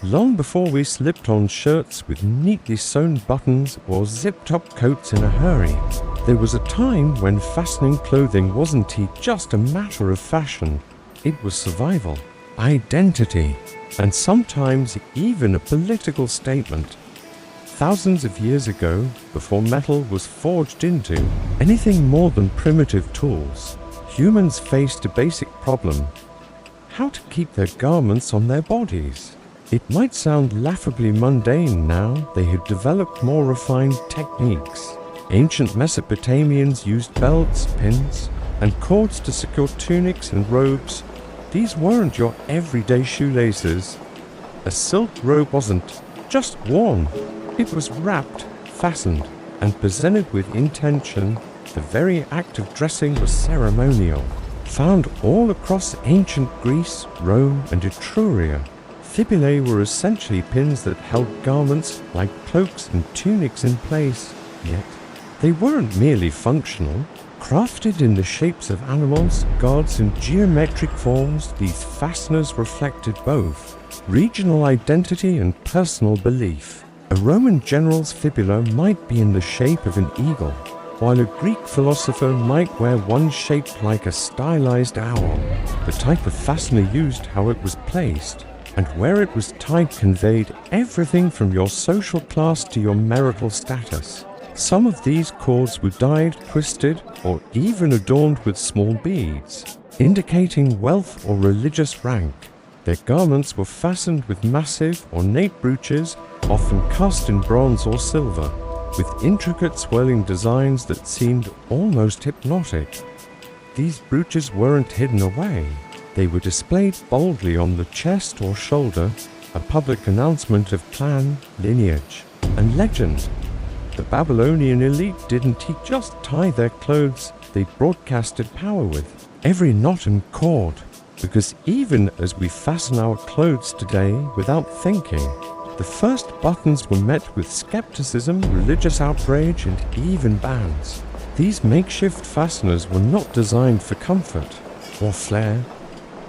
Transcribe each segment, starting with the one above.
long before we slipped on shirts with neatly sewn buttons or zipped-up coats in a hurry. There was a time when fastening clothing wasn't just a matter of fashion. It was survival, identity, and sometimes even a political statement. Thousands of years ago, before metal was forged into anything more than primitive tools, humans faced a basic problem: how to keep their garments on their bodies. It might sound laughably mundane now. They had developed more refined techniques. Ancient Mesopotamians used belts, pins, and cords to secure tunics and robes. These weren't your everyday shoelaces. A silk robe wasn't just worn. It was wrapped, fastened, and presented with intention. The very act of dressing was ceremonial. Found all across ancient Greece, Rome, and Etruria, fibulae were essentially pins that held garments like cloaks and tunics in place. Yet, they weren't merely functional. Crafted in the shapes of animals, gods, and geometric forms, these fasteners reflected both regional identity and personal belief. A Roman general's fibula might be in the shape of an eagle, while a Greek philosopher might wear one shaped like a stylized owl. The type of fastener used, how it was placed, and where it was tied conveyed everything from your social class to your marital status. Some of these cords were dyed, twisted, or even adorned with small beads, indicating wealth or religious rank. Their garments were fastened with massive, ornate brooches, often cast in bronze or silver, with intricate swirling designs that seemed almost hypnotic. These brooches weren't hidden away. They were displayed boldly on the chest or shoulder, a public announcement of clan, lineage, and legend. The Babylonian elite didn't just tie their clothes, they broadcasted power with every knot and cord, because even as we fasten our clothes today without thinking, the first buttons were met with skepticism, religious outrage, and even bans. These makeshift fasteners were not designed for comfort or flair.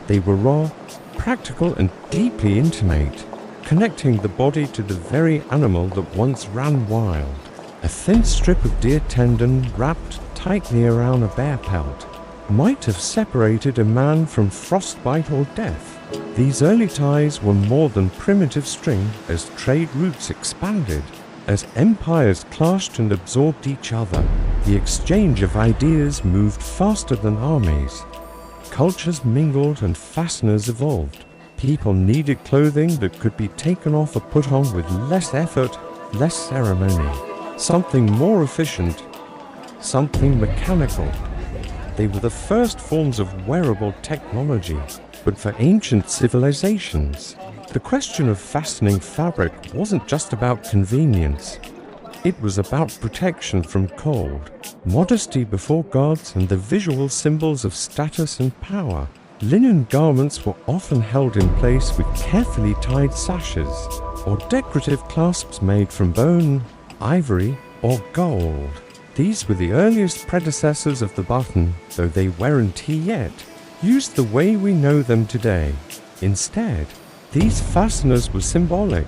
They were raw, practical, and deeply intimate, connecting the body to the very animal that once ran wild. A thin strip of deer tendon wrapped tightly around a bear pelt might have separated a man from frostbite or death. These early ties were more than primitive string. As trade routes expanded, as empires clashed and absorbed each other, the exchange of ideas moved faster than armies. Cultures mingled and fasteners evolved. People needed clothing that could be taken off or put on with less effort, less ceremony. Something more efficient, something mechanical. They were the first forms of wearable technology, but for ancient civilizations, the question of fastening fabric wasn't just about convenience. It was about protection from cold, modesty before gods, and the visual symbols of status and power. Linen garments were often held in place with carefully tied sashes, or decorative clasps made from bone, ivory, or gold. These were the earliest predecessors of the button, though they weren't yet used the way we know them today. Instead, these fasteners were symbolic,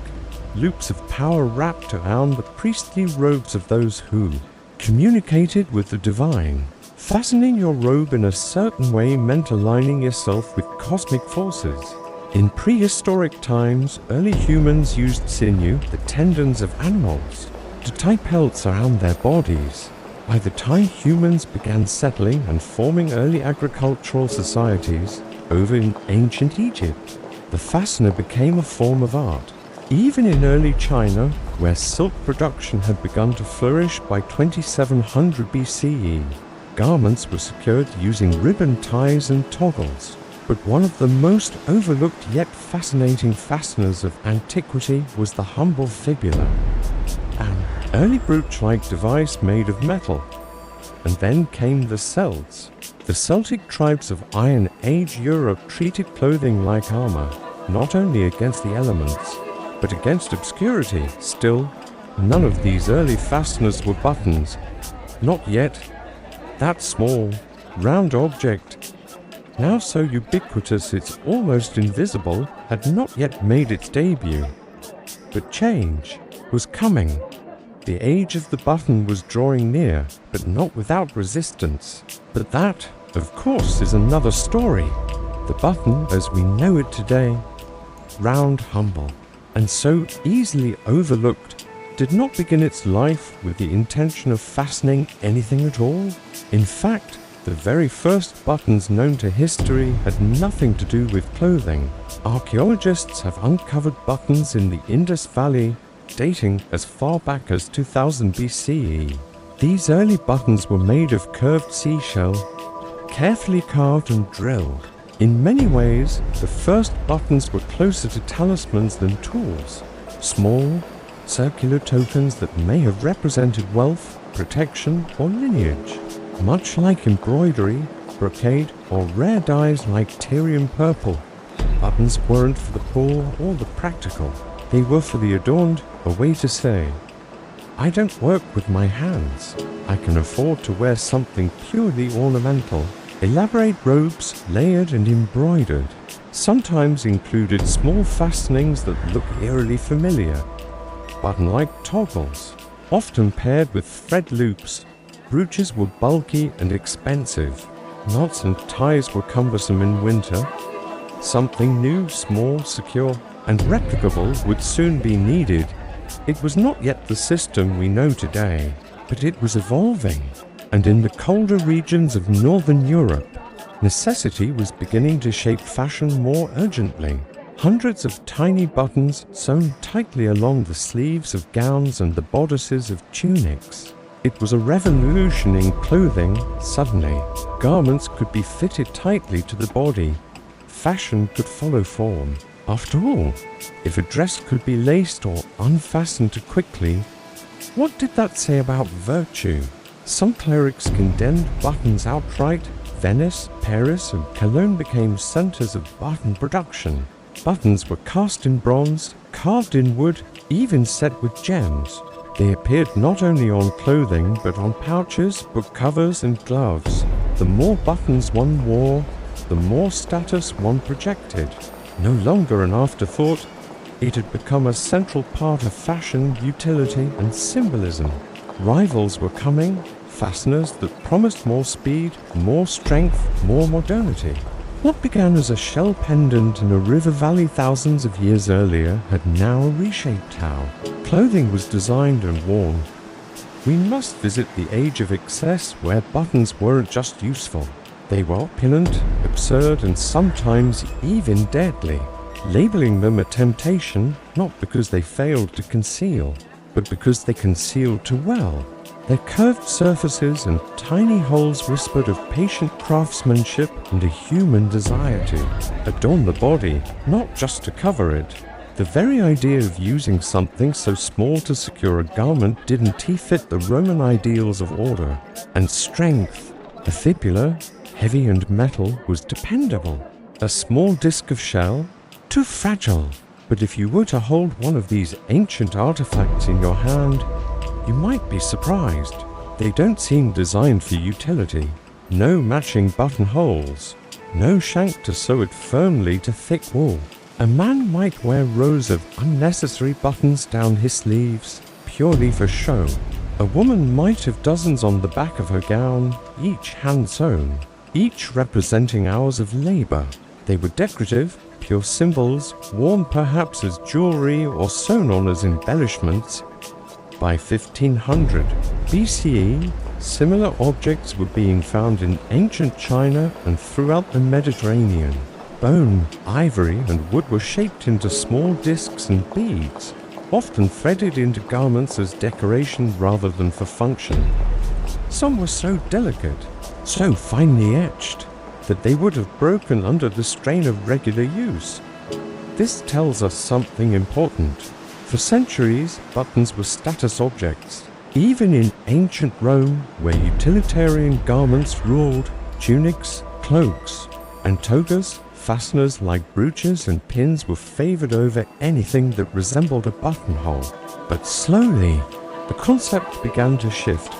loops of power wrapped around the priestly robes of those who communicated with the divine. Fastening your robe in a certain way meant aligning yourself with cosmic forces. In prehistoric times, early humans used sinew, the tendons of animals, to tie pelts around their bodies. By the time humans began settling and forming early agricultural societies over in ancient Egypt, the fastener became a form of art. Even in early China, where silk production had begun to flourish by 2700 BCE, garments were secured using ribbon ties and toggles. But one of the most overlooked yet fascinating fasteners of antiquity was the humble fibula, an early brooch-like device made of metal. And then came the Celts. The Celtic tribes of Iron Age Europe treated clothing like armor, not only against the elements, but against obscurity. Still, none of these early fasteners were buttons. Not yet. That small, round object, now so ubiquitous it's almost invisible, had not yet made its debut. But change was coming. The age of the button was drawing near, but not without resistance. But that, of course, is another story. The button, as we know it today, round, humble, and so easily overlooked, did not begin its life with the intention of fastening anything at all. In fact, the very first buttons known to history had nothing to do with clothing. Archaeologists have uncovered buttons in the Indus Valley dating as far back as 2000 BCE. These early buttons were made of curved seashell, carefully carved and drilled. In many ways, the first buttons were closer to talismans than tools. Small, circular tokens that may have represented wealth, protection, or lineage. Much like embroidery, brocade, or rare dyes like Tyrian purple, buttons weren't for the poor or the practical. They were for the adorned, a way to say, I don't work with my hands. I can afford to wear something purely ornamental. Elaborate robes, layered and embroidered, sometimes included small fastenings that look eerily familiar. Button-like toggles, often paired with thread loops. Brooches were bulky and expensive. Knots and ties were cumbersome in winter. Something new, small, secure, and replicable would soon be needed. It was not yet the system we know today, but it was evolving. And in the colder regions of Northern Europe, necessity was beginning to shape fashion more urgently. Hundreds of tiny buttons sewn tightly along the sleeves of gowns and the bodices of tunics. It was a revolution in clothing. Suddenly, garments could be fitted tightly to the body. Fashion could follow form. After all, if a dress could be laced or unfastened too quickly, what did that say about virtue? Some clerics condemned buttons outright. Venice, Paris, and Cologne became centers of button production. Buttons were cast in bronze, carved in wood, even set with gems. They appeared not only on clothing, but on pouches, book covers, and gloves. The more buttons one wore, the more status one projected. No longer an afterthought, it had become a central part of fashion, utility, and symbolism. Rivals were coming, fasteners that promised more speed, more strength, more modernity. What began as a shell pendant in a river valley thousands of years earlier had now reshaped how clothing was designed and worn. We must visit the age of excess where buttons weren't just useful. They were opulent, absurd, and sometimes even deadly. Labeling them a temptation, not because they failed to conceal, but because they concealed too well. Their curved surfaces and tiny holes whispered of patient craftsmanship and a human desire to adorn the body, not just to cover it. The very idea of using something so small to secure a garment didn't fit the Roman ideals of order and strength. A fibula, heavy and metal, was dependable. A small disc of shell, too fragile. But if you were to hold one of these ancient artifacts in your hand, you might be surprised. They don't seem designed for utility. No matching buttonholes. No shank to sew it firmly to thick wool. A man might wear rows of unnecessary buttons down his sleeves, purely for show. A woman might have dozens on the back of her gown, each hand-sewn, each representing hours of labor. They were decorative, pure symbols, worn perhaps as jewelry or sewn on as embellishments. By 1500 BCE, similar objects were being found in ancient China and throughout the Mediterranean. Bone, ivory, and wood were shaped into small discs and beads, often threaded into garments as decoration rather than for function. Some were so delicate, so finely etched, that they would have broken under the strain of regular use. This tells us something important. For centuries, buttons were status objects. Even in ancient Rome, where utilitarian garments ruled, tunics, cloaks, and togas, fasteners like brooches and pins were favored over anything that resembled a buttonhole. But slowly, the concept began to shift.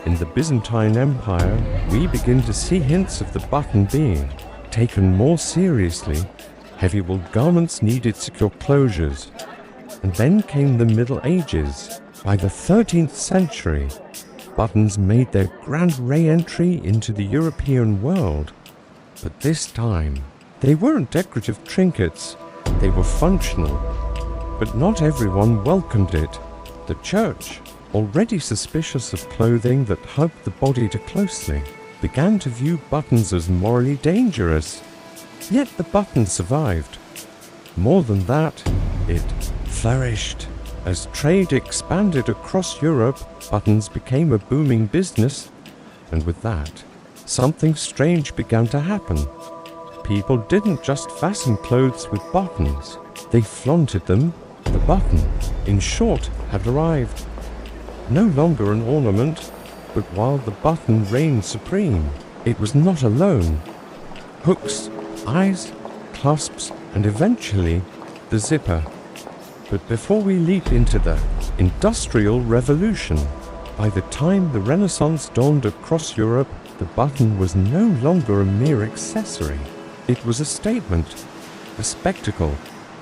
In the Byzantine Empire, we begin to see hints of the button being taken more seriously. Heavy-walled garments needed secure closures. And then came the Middle Ages. By the 13th century, buttons made their grand re-entry into the European world. But this time, they weren't decorative trinkets, they were functional. But not everyone welcomed it. The church, already suspicious of clothing that hugged the body too closely, began to view buttons as morally dangerous. Yet the button survived. More than that, it flourished. As trade expanded across Europe, buttons became a booming business, and with that, something strange began to happen. People didn't just fasten clothes with buttons, they flaunted them. The button, in short, had arrived. No longer an ornament, but while the button reigned supreme, it was not alone. Hooks, eyes, clasps, and eventually, the zipper. But before we leap into the Industrial Revolution, by the time the Renaissance dawned across Europe, the button was no longer a mere accessory. It was a statement, a spectacle,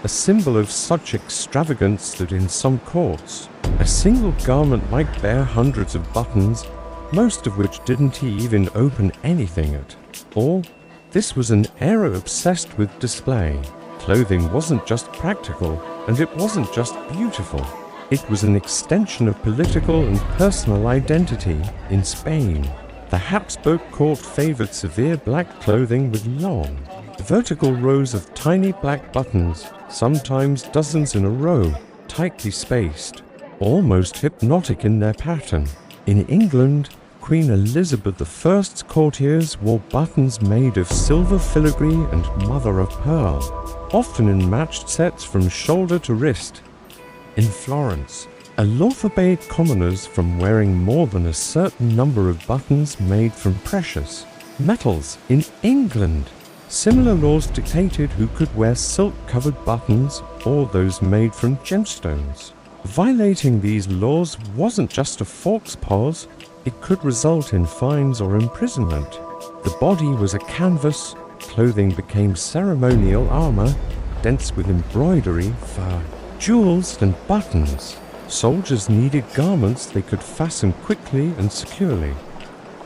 a symbol of such extravagance that in some courts, a single garment might bear hundreds of buttons, most of which didn't even open anything at all. This was an era obsessed with display. Clothing wasn't just practical, and it wasn't just beautiful. It was an extension of political and personal identity. In Spain, the Habsburg court favored severe black clothing with long, vertical rows of tiny black buttons, sometimes dozens in a row, tightly spaced, almost hypnotic in their pattern. In England, Queen Elizabeth I's courtiers wore buttons made of silver filigree and mother of pearl, often in matched sets from shoulder to wrist. In Florence, a law forbade commoners from wearing more than a certain number of buttons made from precious metals. In England, similar laws dictated who could wear silk-covered buttons or those made from gemstones. Violating these laws wasn't just a faux pas, it could result in fines or imprisonment. The body was a canvas, clothing became ceremonial armor, dense with embroidery, fur, jewels, and buttons. Soldiers needed garments they could fasten quickly and securely,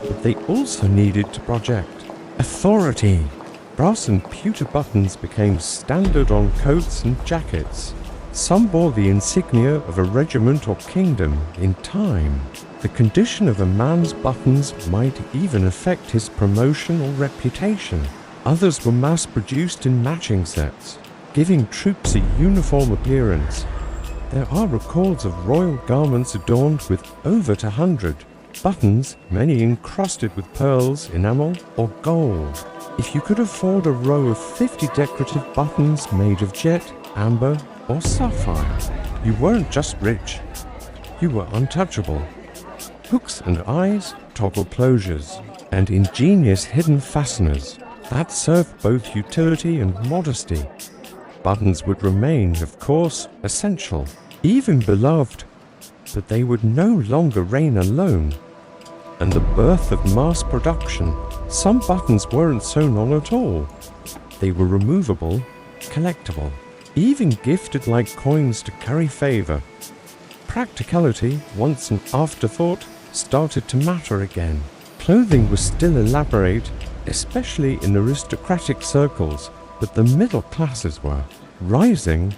but they also needed to project authority. Brass and pewter buttons became standard on coats and jackets. Some bore the insignia of a regiment or kingdom. In time, the condition of a man's buttons might even affect his promotion or reputation. Others were mass-produced in matching sets, giving troops a uniform appearance. There are records of royal garments adorned with over 100 buttons, many encrusted with pearls, enamel, or gold. If you could afford a row of 50 decorative buttons made of jet, amber, or sapphire, you weren't just rich, you were untouchable. Hooks and eyes, toggle closures, and ingenious hidden fasteners that served both utility and modesty. Buttons would remain, of course, essential, even beloved, but they would no longer reign alone. And the birth of mass production, some buttons weren't sewn on at all. They were removable, collectible, even gifted like coins to curry favor. Practicality, once an afterthought, started to matter again. Clothing was still elaborate, especially in aristocratic circles, but the middle classes were rising,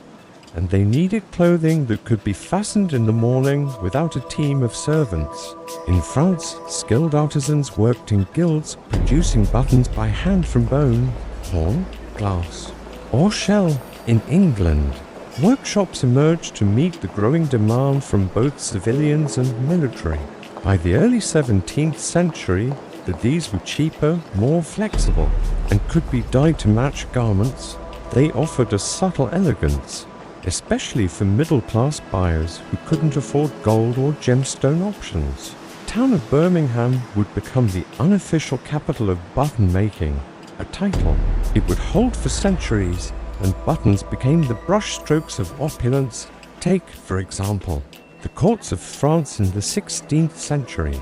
and they needed clothing that could be fastened in the morning without a team of servants. In France, skilled artisans worked in guilds, producing buttons by hand from bone, horn, glass, or shell. In England, workshops emerged to meet the growing demand from both civilians and military. By the early 17th century, these were cheaper, more flexible, and could be dyed to match garments. They offered a subtle elegance, especially for middle-class buyers who couldn't afford gold or gemstone options. The town of Birmingham would become the unofficial capital of button making, a title it would hold for centuries, and buttons became the brushstrokes of opulence. Take, for example, the courts of France in the 16th century.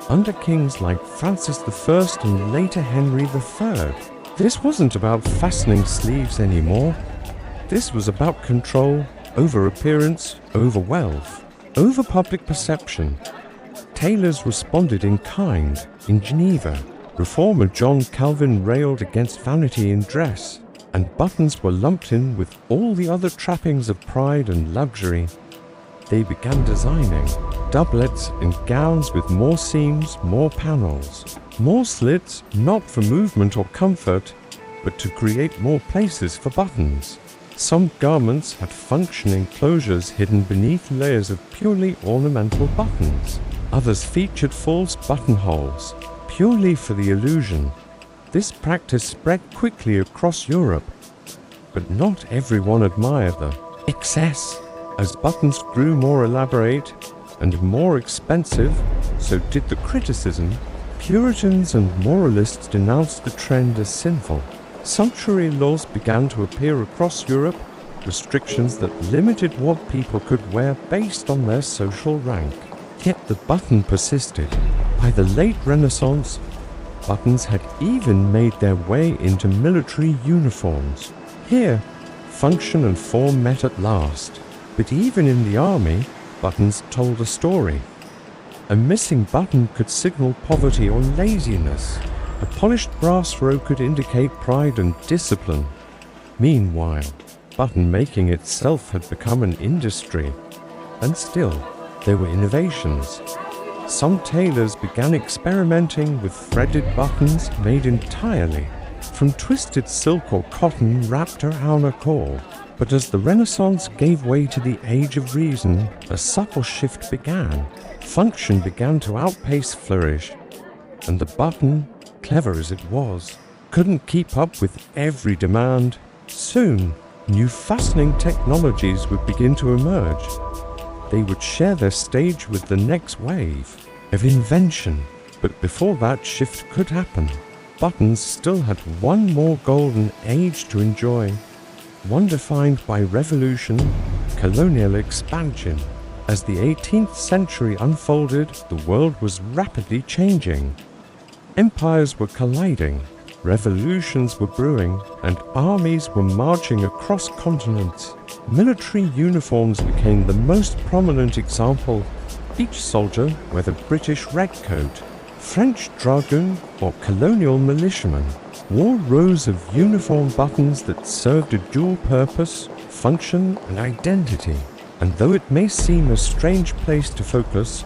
Under kings like Francis I and later Henry III, this wasn't about fastening sleeves anymore. This was about control, over appearance, over wealth, over public perception. Tailors responded in kind. In Geneva, reformer John Calvin railed against vanity in dress, and buttons were lumped in with all the other trappings of pride and luxury. They began designing doublets and gowns with more seams, more panels, more slits, not for movement or comfort, but to create more places for buttons. Some garments had functioning closures hidden beneath layers of purely ornamental buttons. Others featured false buttonholes, purely for the illusion. This practice spread quickly across Europe, but not everyone admired the excess. As buttons grew more elaborate and more expensive, so did the criticism. Puritans and moralists denounced the trend as sinful. Sumptuary laws began to appear across Europe, restrictions that limited what people could wear based on their social rank. Yet the button persisted. By the late Renaissance, buttons had even made their way into military uniforms. Here, function and form met at last. But even in the army, buttons told a story. A missing button could signal poverty or laziness. A polished brass row could indicate pride and discipline. Meanwhile, button making itself had become an industry. And still, there were innovations. Some tailors began experimenting with threaded buttons made entirely from twisted silk or cotton wrapped around a core. But as the Renaissance gave way to the Age of Reason, a subtle shift began. Function began to outpace flourish, and the button, clever as it was, couldn't keep up with every demand. Soon, new fastening technologies would begin to emerge. They would share their stage with the next wave of invention. But before that shift could happen, buttons still had one more golden age to enjoy. One defined by revolution, colonial expansion. As the 18th century unfolded, the world was rapidly changing. Empires were colliding, revolutions were brewing, and armies were marching across continents. Military uniforms became the most prominent example. Each soldier, whether British redcoat, French dragoon, or colonial militiaman, wore rows of uniform buttons that served a dual purpose, function, and identity. And though it may seem a strange place to focus,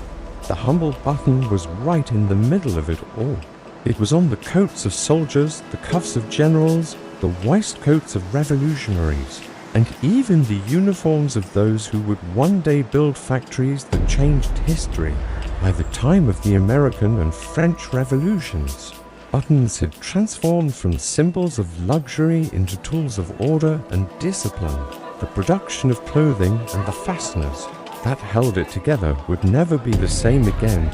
the humble button was right in the middle of it all. It was on the coats of soldiers, the cuffs of generals, the waistcoats of revolutionaries, and even the uniforms of those who would one day build factories that changed history. By the time of the American and French revolutions, buttons had transformed from symbols of luxury into tools of order and discipline. The production of clothing and the fasteners that held it together would never be the same again.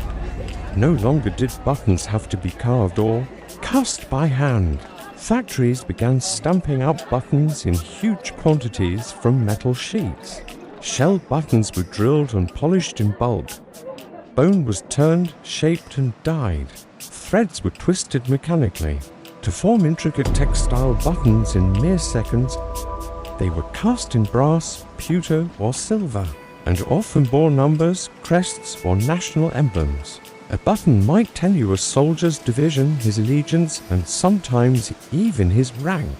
No longer did buttons have to be carved or cast by hand. Factories began stamping out buttons in huge quantities from metal sheets. Shell buttons were drilled and polished in bulk. Bone was turned, shaped, and dyed. Threads were twisted mechanically. To form intricate textile buttons in mere seconds, they were cast in brass, pewter, or silver, and often bore numbers, crests, or national emblems. A button might tell you a soldier's division, his allegiance, and sometimes even his rank.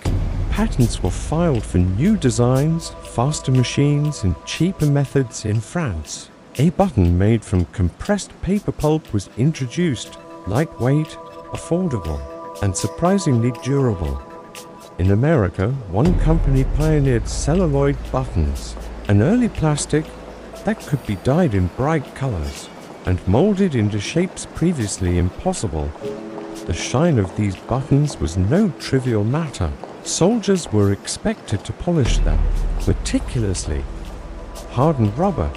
Patents were filed for new designs, faster machines, and cheaper methods in France. A button made from compressed paper pulp was introduced, lightweight, affordable, and surprisingly durable. In America, one company pioneered celluloid buttons, an early plastic that could be dyed in bright colors and molded into shapes previously impossible. The shine of these buttons was no trivial matter. Soldiers were expected to polish them meticulously. Hardened rubber.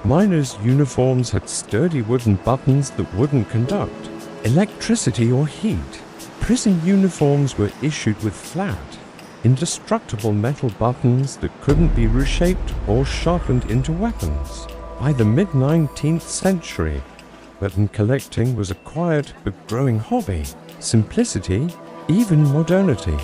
Miners' uniforms had sturdy wooden buttons that wouldn't conduct electricity or heat. Prison uniforms were issued with flat, indestructible metal buttons that couldn't be reshaped or sharpened into weapons. By the mid-19th century, button collecting was a quiet but growing hobby. Simplicity, even modernity,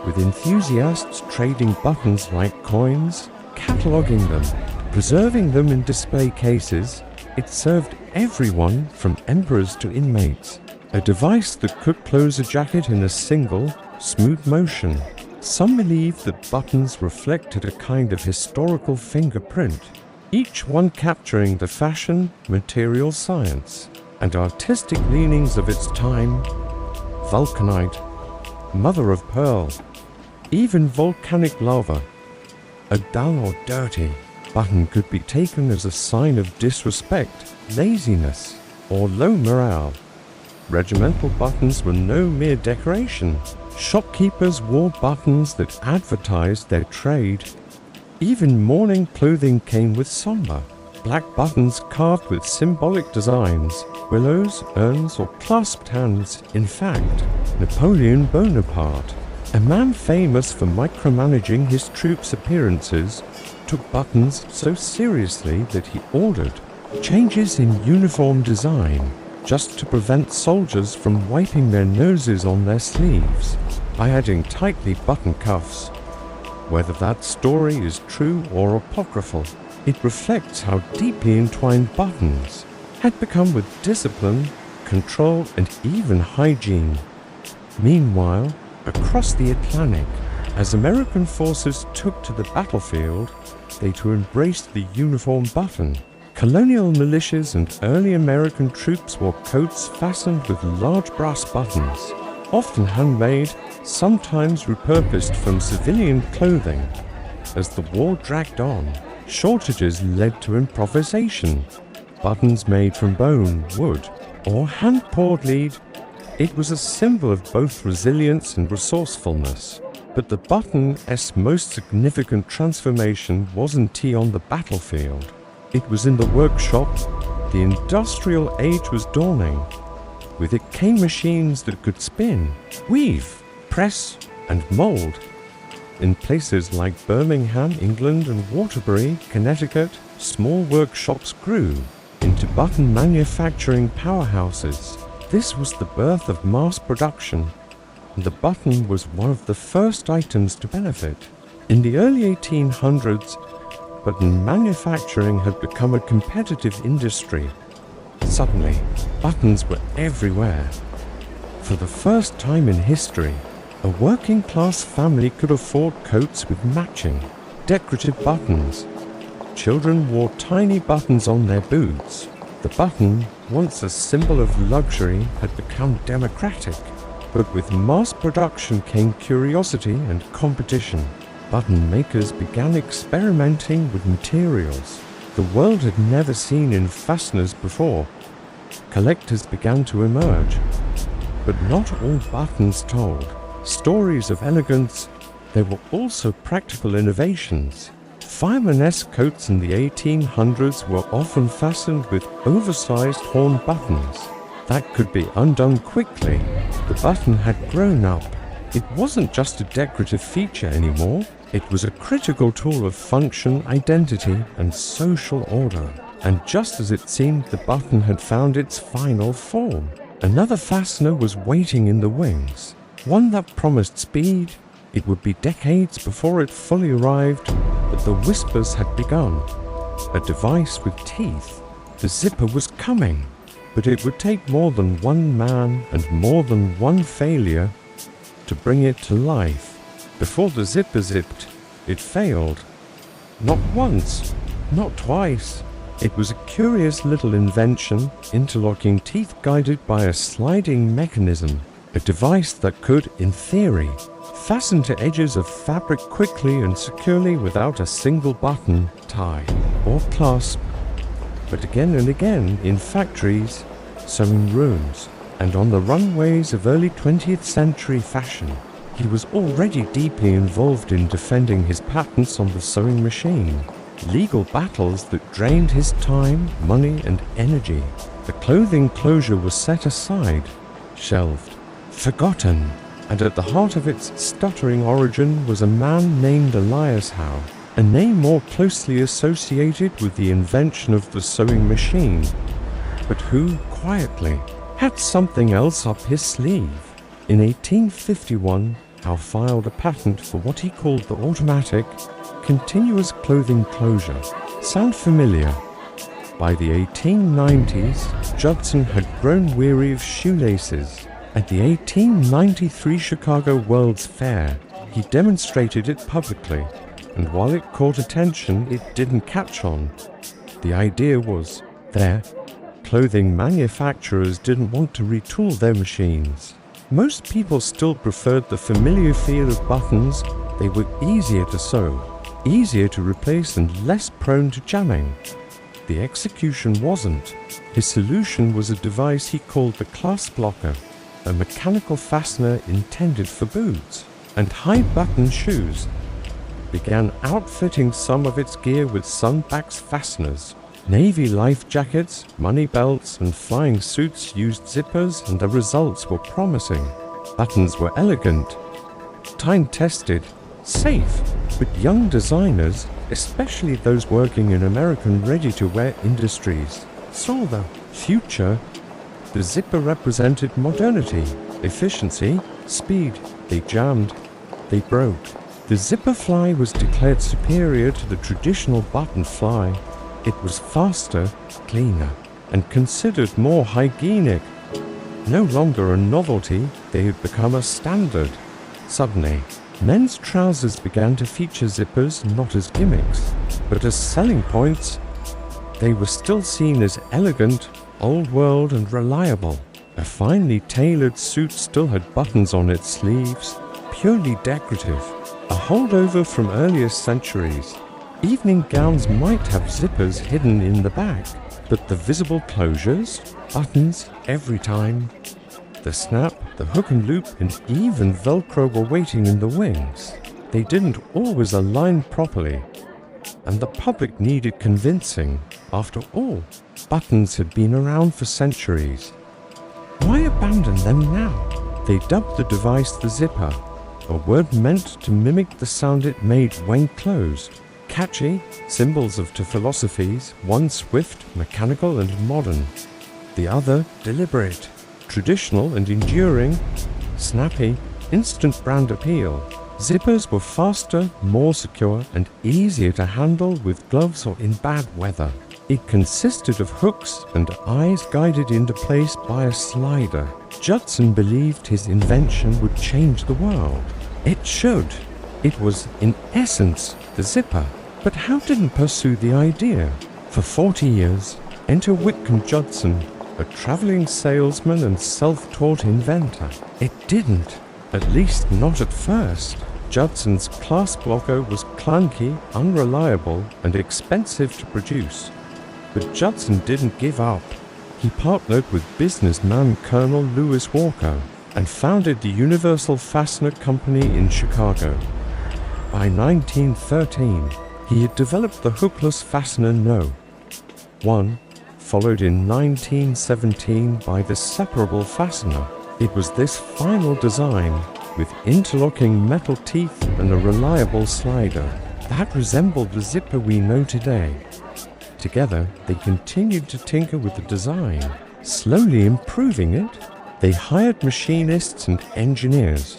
with enthusiasts trading buttons like coins, cataloguing them, preserving them in display cases. It served everyone from emperors to inmates. A device that could close a jacket in a single, smooth motion. Some believe that buttons reflected a kind of historical fingerprint, each one capturing the fashion, material science, and artistic leanings of its time. Vulcanite, mother of pearl, even volcanic lava. A dull or dirty button could be taken as a sign of disrespect, laziness, or low morale. Regimental buttons were no mere decoration. Shopkeepers wore buttons that advertised their trade. Even mourning clothing came with somber, black buttons carved with symbolic designs, willows, urns, or clasped hands. In fact, Napoleon Bonaparte, a man famous for micromanaging his troops' appearances, took buttons so seriously that he ordered changes in uniform design just to prevent soldiers from wiping their noses on their sleeves by adding tightly buttoned cuffs. Whether that story is true or apocryphal, it reflects how deeply entwined buttons had become with discipline, control, and even hygiene. Meanwhile, across the Atlantic, as American forces took to the battlefield, they too embraced the uniform button. Colonial militias and early American troops wore coats fastened with large brass buttons, often handmade, sometimes repurposed from civilian clothing. As the war dragged on, shortages led to improvisation. Buttons made from bone, wood, or hand-poured lead. It was a symbol of both resilience and resourcefulness. But the button's most significant transformation wasn't on the battlefield. It was in the workshop. The industrial age was dawning. With it came machines that could spin, weave, press, and mold. In places like Birmingham, England, and Waterbury, Connecticut, small workshops grew into button manufacturing powerhouses. This was the birth of mass production, and the button was one of the first items to benefit. In the early 1800s, button manufacturing had become a competitive industry. Suddenly, buttons were everywhere. For the first time in history, a working-class family could afford coats with matching, decorative buttons. Children wore tiny buttons on their boots. The button, once a symbol of luxury, had become democratic. But with mass production came curiosity and competition. Button makers began experimenting with materials the world had never seen in fasteners before. Collectors began to emerge. But not all buttons told stories of elegance. There were also practical innovations. Fireman-esque coats in the 1800s were often fastened with oversized horn buttons that could be undone quickly. The button had grown up. It wasn't just a decorative feature anymore. It was a critical tool of function, identity, and social order. And just as it seemed the button had found its final form, another fastener was waiting in the wings, one that promised speed. It would be decades before it fully arrived, but the whispers had begun. A device with teeth. The zipper was coming, but it would take more than one man and more than one failure to bring it to life. Before the zipper zipped, it failed. Not once, not twice. It was a curious little invention, interlocking teeth guided by a sliding mechanism, a device that could, in theory, fasten to edges of fabric quickly and securely without a single button, tie, or clasp. But again and again, in factories, sewing rooms, and on the runways of early 20th century fashion, he was already deeply involved in defending his patents on the sewing machine. Legal battles that drained his time, money, and energy. The clothing closure was set aside, shelved, forgotten, and at the heart of its stuttering origin was a man named Elias Howe, a name more closely associated with the invention of the sewing machine, but who, quietly, had something else up his sleeve. In 1851, Howe filed a patent for what he called the automatic, continuous clothing closure. Sound familiar? By the 1890s, Judson had grown weary of shoelaces. At the 1893 Chicago World's Fair, he demonstrated it publicly, and while it caught attention, it didn't catch on. The idea was there. Clothing manufacturers didn't want to retool their machines. Most people still preferred the familiar feel of buttons. They were easier to sew, easier to replace, and less prone to jamming. The execution wasn't. His solution was a device he called the clasp blocker, a mechanical fastener intended for boots and high-button shoes. Began outfitting some of its gear with sunbacks fasteners. Navy life jackets, money belts, and flying suits used zippers, and the results were promising. Buttons were elegant, time-tested, safe, but young designers, especially those working in American ready-to-wear industries, saw the future. The zipper represented modernity, efficiency, speed. They jammed, they broke. The zipper fly was declared superior to the traditional button fly. It was faster, cleaner, and considered more hygienic. No longer a novelty, they had become a standard. Suddenly, men's trousers began to feature zippers not as gimmicks, but as selling points. They were still seen as elegant, old-world, and reliable. A finely tailored suit still had buttons on its sleeves, purely decorative, a holdover from earlier centuries. Evening gowns might have zippers hidden in the back, but the visible closures, buttons every time. The snap, the hook and loop, and even Velcro were waiting in the wings. They didn't always align properly, and the public needed convincing. After all, buttons had been around for centuries. Why abandon them now? They dubbed the device the zipper, a word meant to mimic the sound it made when closed. Catchy, symbols of two philosophies, one swift, mechanical, and modern. The other deliberate, traditional and enduring, snappy, instant brand appeal. Zippers were faster, more secure, and easier to handle with gloves or in bad weather. It consisted of hooks and eyes guided into place by a slider. Judson believed his invention would change the world. It should. It was, in essence, the zipper. But Howe didn't pursue the idea. For 40 years, enter Whitcomb Judson, a traveling salesman and self-taught inventor. It didn't, at least not at first. Judson's clasp blocker was clunky, unreliable, and expensive to produce. But Judson didn't give up. He partnered with businessman Colonel Lewis Walker and founded the Universal Fastener Company in Chicago. By 1913, he had developed the hookless fastener No. 1, followed in 1917 by the separable fastener. It was this final design, with interlocking metal teeth and a reliable slider, that resembled the zipper we know today. Together, they continued to tinker with the design, slowly improving it. They hired machinists and engineers.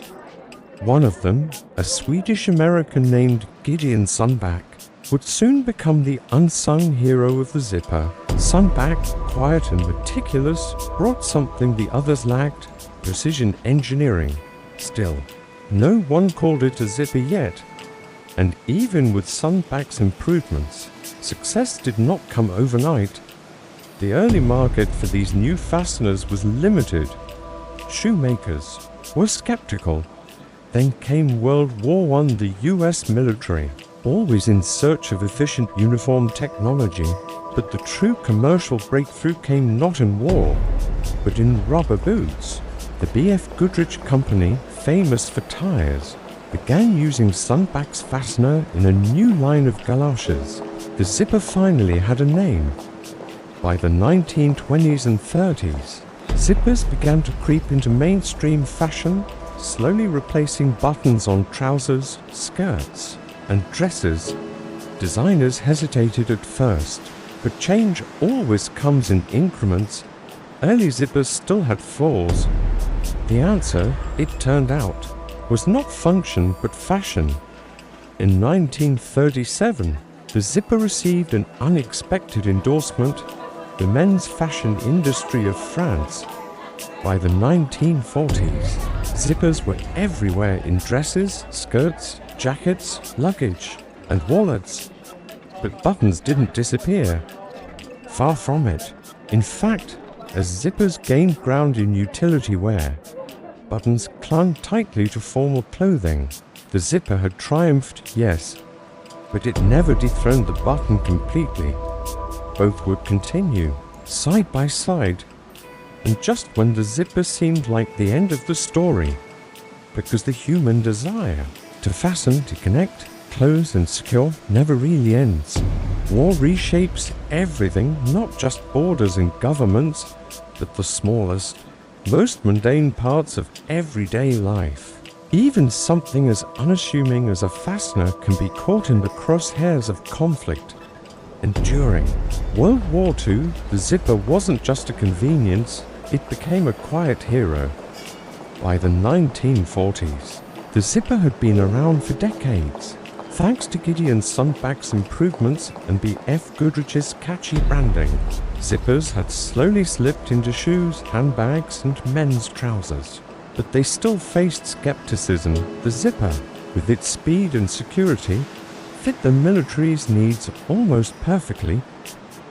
One of them, a Swedish-American named Gideon Sundback, would soon become the unsung hero of the zipper. Sundback, quiet and meticulous, brought something the others lacked: precision engineering. Still, no one called it a zipper yet, and even with Sundback's improvements, success did not come overnight. The early market for these new fasteners was limited. Shoemakers were skeptical. Then came World War I. The US military, always in search of efficient uniform technology, but the true commercial breakthrough came not in war, but in rubber boots. The B.F. Goodrich Company, famous for tires, began using Sundback's fastener in a new line of galoshes. The zipper finally had a name. By the 1920s and 30s, zippers began to creep into mainstream fashion, slowly replacing buttons on trousers, skirts, and dresses. Designers hesitated at first, but change always comes in increments. Early zippers still had flaws. The answer, it turned out, was not function but fashion. In 1937, the zipper received an unexpected endorsement, the men's fashion industry of France. By the 1940s, zippers were everywhere in dresses, skirts, jackets, luggage, and wallets. But buttons didn't disappear. Far from it. In fact, as zippers gained ground in utility wear, buttons clung tightly to formal clothing. The zipper had triumphed, yes, but it never dethroned the button completely. Both would continue, side by side, and just when the zipper seemed like the end of the story, because the human desire to fasten, to connect, close and secure never really ends. War reshapes everything, not just borders and governments, but the smallest, most mundane parts of everyday life. Even something as unassuming as a fastener can be caught in the crosshairs of conflict. And during World War II, the zipper wasn't just a convenience, it became a quiet hero. By the 1940s, the zipper had been around for decades, thanks to Gideon Sundback's improvements and B.F. Goodrich's catchy branding. Zippers had slowly slipped into shoes, handbags, and men's trousers. But they still faced skepticism. The zipper, with its speed and security, fit the military's needs almost perfectly.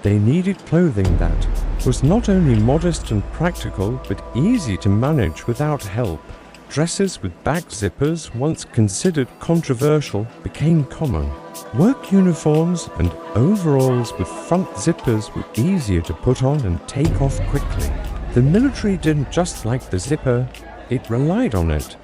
They needed clothing that was not only modest and practical, but easy to manage without help. Dresses with back zippers, once considered controversial, became common. Work uniforms and overalls with front zippers were easier to put on and take off quickly. The military didn't just like the zipper, it relied on it.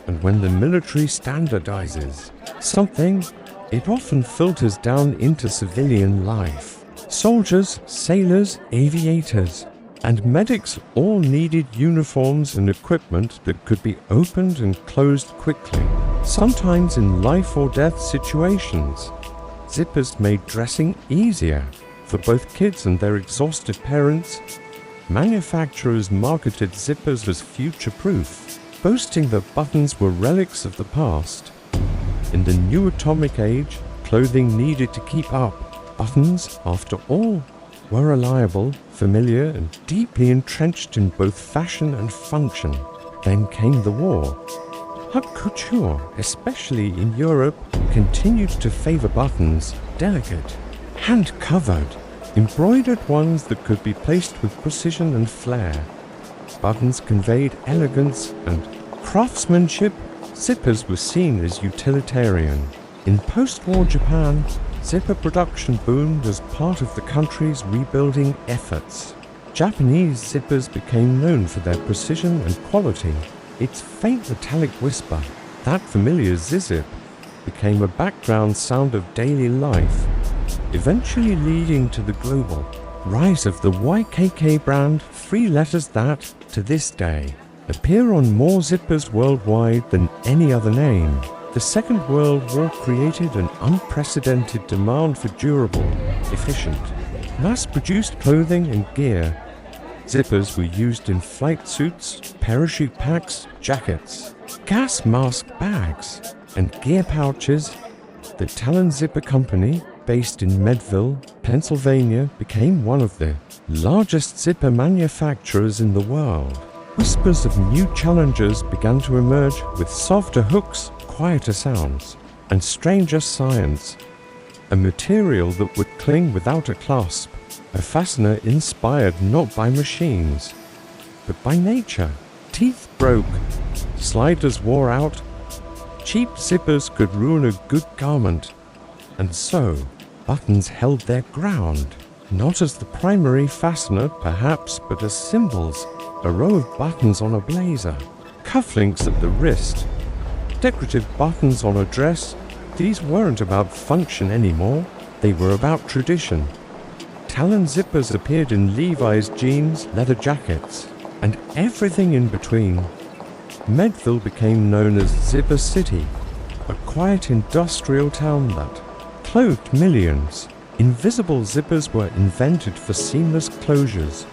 And when the military standardizes something, it often filters down into civilian life. Soldiers, sailors, aviators, and medics all needed uniforms and equipment that could be opened and closed quickly, sometimes in life or death situations. Zippers made dressing easier for both kids and their exhausted parents. Manufacturers marketed zippers as future-proof, boasting that buttons were relics of the past. In the new atomic age, clothing needed to keep up. Buttons, after all, were reliable, familiar, and deeply entrenched in both fashion and function. Then came the war. Haute couture, especially in Europe, continued to favor buttons, delicate, hand-covered, embroidered ones that could be placed with precision and flair. Buttons conveyed elegance and craftsmanship. Zippers were seen as utilitarian. In post-war Japan, zipper production boomed as part of the country's rebuilding efforts. Japanese zippers became known for their precision and quality. Its faint metallic whisper, that familiar zip, became a background sound of daily life, eventually leading to the global rise of the YKK brand, three letters that, to this day, appear on more zippers worldwide than any other name. The Second World War created an unprecedented demand for durable, efficient, mass-produced clothing and gear. Zippers were used in flight suits, parachute packs, jackets, gas mask bags, and gear pouches. The Talon Zipper Company, based in Medeville, Pennsylvania, became one of the largest zipper manufacturers in the world. Whispers of new challenges began to emerge with softer hooks, quieter sounds, and stranger science. A material that would cling without a clasp. A fastener inspired not by machines, but by nature. Teeth broke, sliders wore out, cheap zippers could ruin a good garment, and so buttons held their ground, not as the primary fastener perhaps, but as symbols. A row of buttons on a blazer, cufflinks at the wrist, decorative buttons on a dress. These weren't about function anymore, they were about tradition. Talon zippers appeared in Levi's jeans, leather jackets, and everything in between. Medeville became known as Zipper City, a quiet industrial town that clothed millions. Invisible zippers were invented for seamless closures.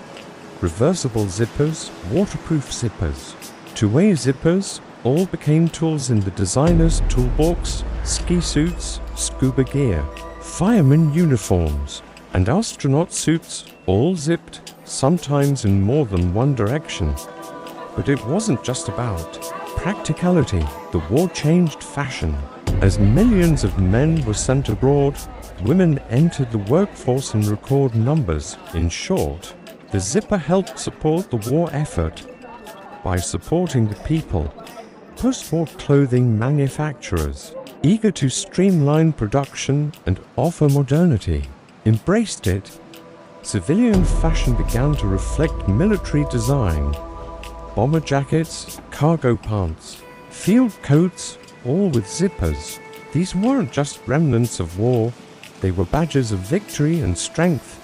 Reversible zippers, waterproof zippers, two-way zippers, all became tools in the designer's toolbox, ski suits, scuba gear, fireman uniforms, and astronaut suits, all zipped, sometimes in more than one direction. But it wasn't just about practicality. The war changed fashion. As millions of men were sent abroad, women entered the workforce in record numbers. In short, the zipper helped support the war effort by supporting the people. Post-war clothing manufacturers, eager to streamline production and offer modernity, embraced it. Civilian fashion began to reflect military design. Bomber jackets, cargo pants, field coats, all with zippers. These weren't just remnants of war, they were badges of victory and strength.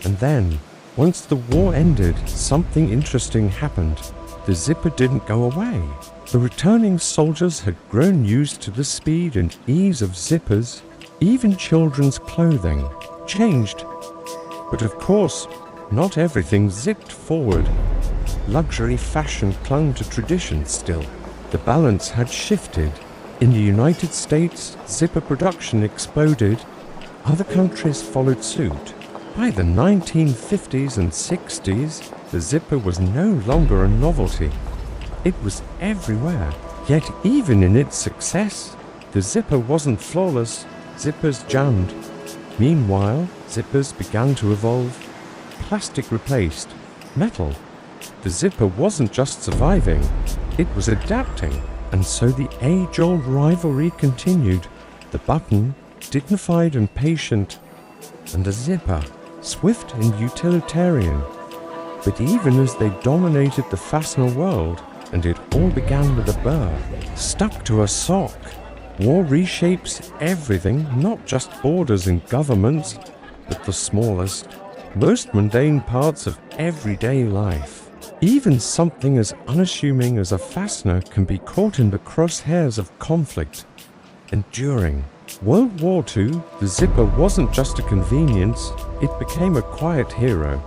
And then, once the war ended, something interesting happened. The zipper didn't go away. The returning soldiers had grown used to the speed and ease of zippers. Even children's clothing changed. But of course, not everything zipped forward. Luxury fashion clung to tradition still. The balance had shifted. In the United States, zipper production exploded. Other countries followed suit. By the 1950s and 60s, the zipper was no longer a novelty. It was everywhere. Yet even in its success, the zipper wasn't flawless. Zippers jammed. Meanwhile, zippers began to evolve. Plastic replaced metal. The zipper wasn't just surviving, it was adapting. And so the age-old rivalry continued. The button, dignified and patient, and the zipper, swift and utilitarian. But even as they dominated the fastener world, and it all began with a burr, stuck to a sock, war reshapes everything, not just borders and governments, but the smallest, most mundane parts of everyday life. Even something as unassuming as a fastener can be caught in the crosshairs of conflict. And during World War II, the zipper wasn't just a convenience, it became a quiet hero.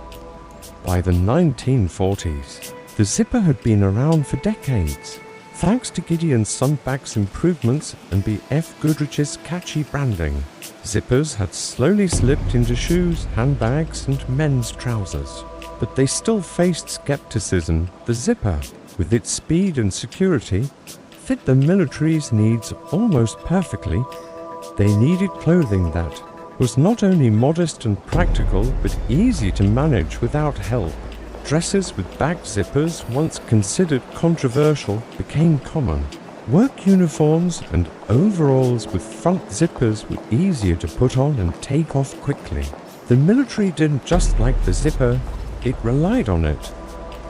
By the 1940s, the zipper had been around for decades, thanks to Gideon Sundback's improvements and B.F. Goodrich's catchy branding. Zippers had slowly slipped into shoes, handbags, and men's trousers. But they still faced skepticism. The zipper, with its speed and security, fit the military's needs almost perfectly. They needed clothing that was not only modest and practical, but easy to manage without help. Dresses with back zippers, once considered controversial, became common. Work uniforms and overalls with front zippers were easier to put on and take off quickly. The military didn't just like the zipper, it relied on it.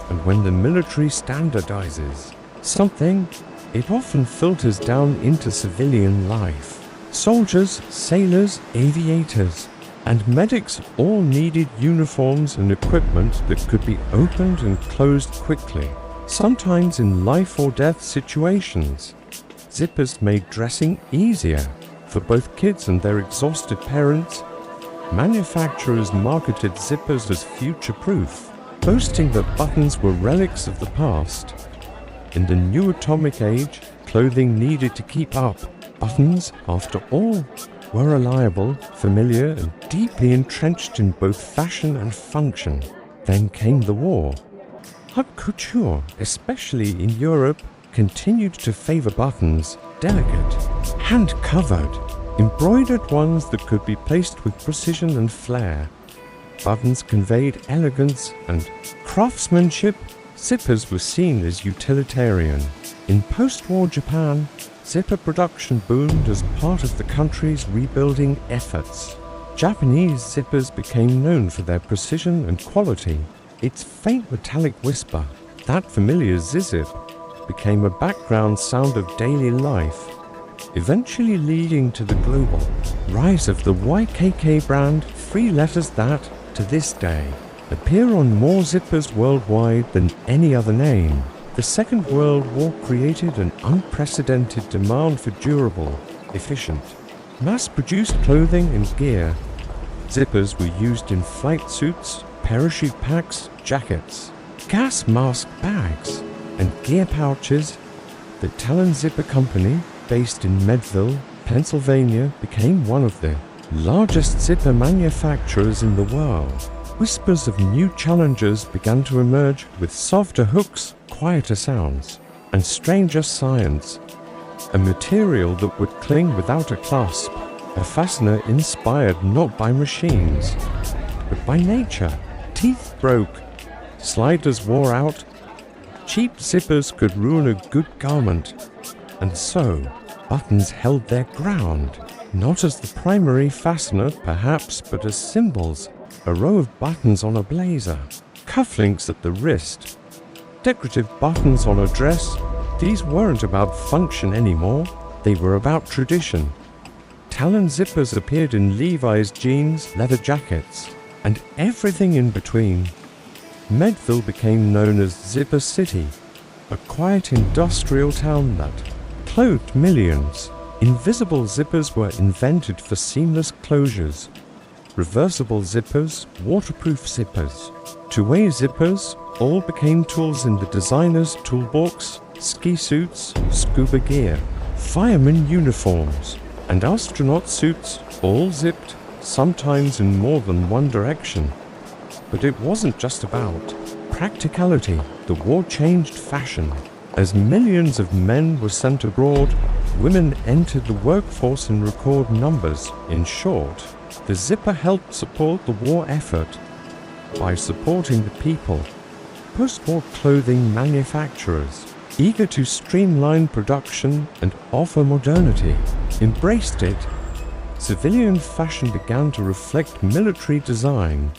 And when the military standardizes something, it often filters down into civilian life. Soldiers, sailors, aviators, and medics all needed uniforms and equipment that could be opened and closed quickly, sometimes in life or death situations. Zippers made dressing easier for both kids and their exhausted parents. Manufacturers marketed zippers as future-proof, boasting that buttons were relics of the past. In the new atomic age, clothing needed to keep up. Buttons, after all, were reliable, familiar, and deeply entrenched in both fashion and function. Then came the war. Haute couture, especially in Europe, continued to favor buttons, delicate, hand-covered, embroidered ones that could be placed with precision and flair. Buttons conveyed elegance and craftsmanship. Zippers were seen as utilitarian. In post-war Japan, zipper production boomed as part of the country's rebuilding efforts. Japanese zippers became known for their precision and quality. Its faint metallic whisper, that familiar zip, became a background sound of daily life, eventually leading to the global rise of the YKK brand. Three letters that, to this day, appear on more zippers worldwide than any other name. The Second World War created an unprecedented demand for durable, efficient, mass-produced clothing and gear. Zippers were used in flight suits, parachute packs, jackets, gas mask bags, and gear pouches. The Talon Zipper Company, based in Medeville, Pennsylvania, became one of the largest zipper manufacturers in the world. Whispers of new challenges began to emerge with softer hooks, quieter sounds, and stranger science. A material that would cling without a clasp. A fastener inspired not by machines, but by nature. Teeth broke, sliders wore out, cheap zippers could ruin a good garment, and so buttons held their ground, not as the primary fastener perhaps, but as symbols. A row of buttons on a blazer, cufflinks at the wrist, decorative buttons on a dress. These weren't about function anymore, they were about tradition. Talon zippers appeared in Levi's jeans, leather jackets, and everything in between. Medeville became known as Zipper City, a quiet industrial town that clothed millions. Invisible zippers were invented for seamless closures. Reversible zippers, waterproof zippers, two-way zippers, all became tools in the designer's toolbox. Ski suits, scuba gear, fireman uniforms, and astronaut suits, all zipped, sometimes in more than one direction. But it wasn't just about practicality. The war changed fashion. As millions of men were sent abroad, women entered the workforce in record numbers. In short, the zipper helped support the war effort by supporting the people. Post-war clothing manufacturers, eager to streamline production and offer modernity, embraced it. Civilian fashion began to reflect military design.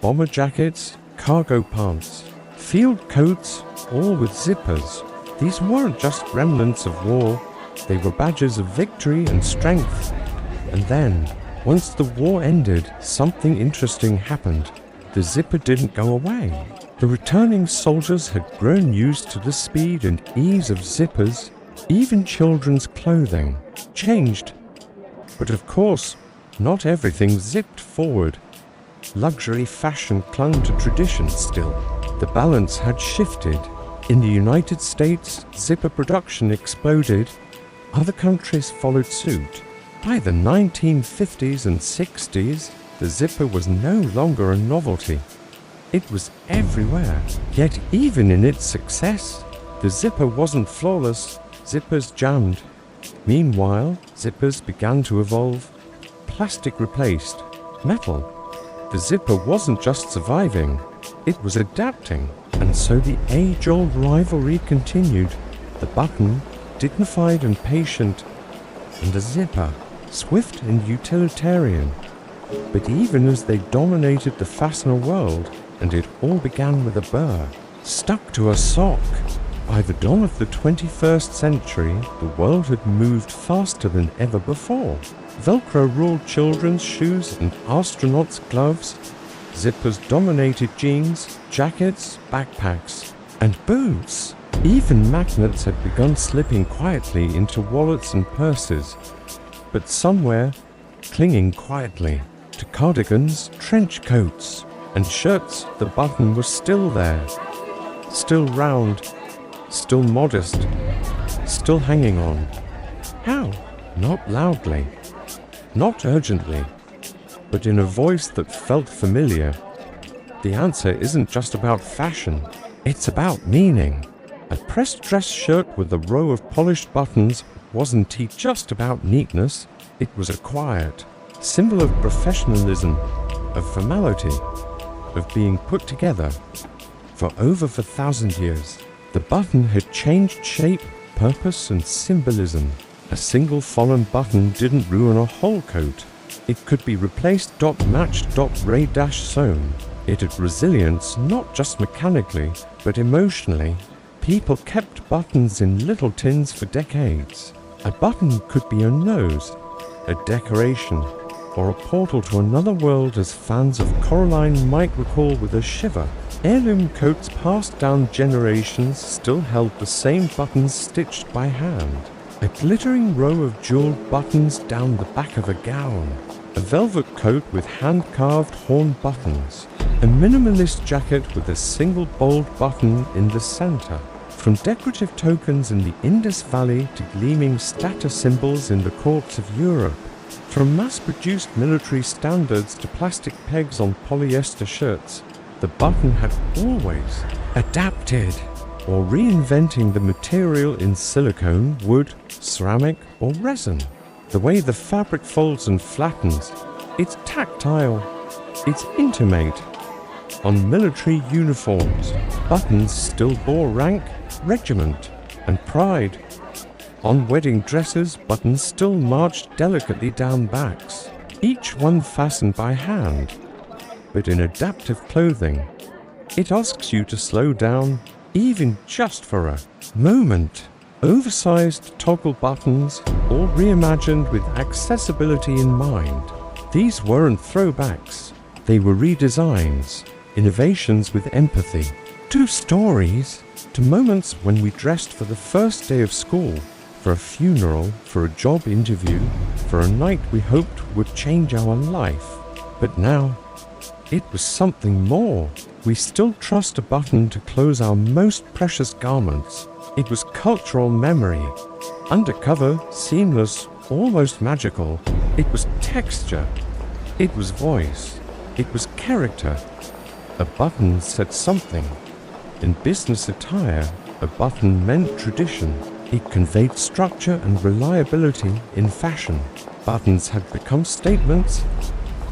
Bomber jackets, cargo pants, field coats, all with zippers. These weren't just remnants of war, they were badges of victory and strength. And then, once the war ended, something interesting happened. The zipper didn't go away. The returning soldiers had grown used to the speed and ease of zippers. Even children's clothing changed. But of course, not everything zipped forward. Luxury fashion clung to tradition still. The balance had shifted. In the United States, zipper production exploded. Other countries followed suit. By the 1950s and 60s, the zipper was no longer a novelty. It was everywhere. Yet even in its success, the zipper wasn't flawless. Zippers jammed. Meanwhile, zippers began to evolve. Plastic replaced metal. The zipper wasn't just surviving, it was adapting. And so the age-old rivalry continued. The button, dignified and patient, and the zipper, swift and utilitarian. But even as they dominated the fastener world, and it all began with a burr, stuck to a sock. By the dawn of the 21st century, the world had moved faster than ever before. Velcro ruled children's shoes and astronauts' gloves. Zippers dominated jeans, jackets, backpacks, and boots. Even magnets had begun slipping quietly into wallets and purses. But somewhere, clinging quietly to cardigans, trench coats, and shirts, the button was still there. Still round, still modest, still hanging on. How? Not loudly, not urgently, but in a voice that felt familiar. The answer isn't just about fashion, it's about meaning. A pressed dress shirt with a row of polished buttons wasn't just about neatness, it was a quiet symbol of professionalism, of formality, of being put together. For over 1,000 years, the button had changed shape, purpose, and symbolism. A single fallen button didn't ruin a whole coat. It could be replaced, matched, sewn. It had resilience not just mechanically, but emotionally. People kept buttons in little tins for decades. A button could be a nose, a decoration, or a portal to another world, as fans of Coraline might recall with a shiver. Heirloom coats passed down generations still held the same buttons stitched by hand. A glittering row of jeweled buttons down the back of a gown. A velvet coat with hand-carved horn buttons. A minimalist jacket with a single bold button in the center. From decorative tokens in the Indus Valley to gleaming status symbols in the courts of Europe, from mass-produced military standards to plastic pegs on polyester shirts, the button had always adapted, or reinventing the material in silicone, wood, ceramic, or resin. The way the fabric folds and flattens, it's tactile, it's intimate. On military uniforms, buttons still bore rank, regiment, and pride. On wedding dresses, buttons still marched delicately down backs, each one fastened by hand. But in adaptive clothing, it asks you to slow down, even just for a moment. Oversized toggle buttons, all reimagined with accessibility in mind. These weren't throwbacks, they were redesigns, innovations with empathy. To stories, to moments when we dressed for the first day of school, for a funeral, for a job interview, for a night we hoped would change our life. But now, it was something more. We still trust a button to close our most precious garments. It was cultural memory. Undercover, seamless, almost magical. It was texture. It was voice. It was character. A button said something. In business attire, a button meant tradition. It conveyed structure and reliability in fashion. Buttons had become statements.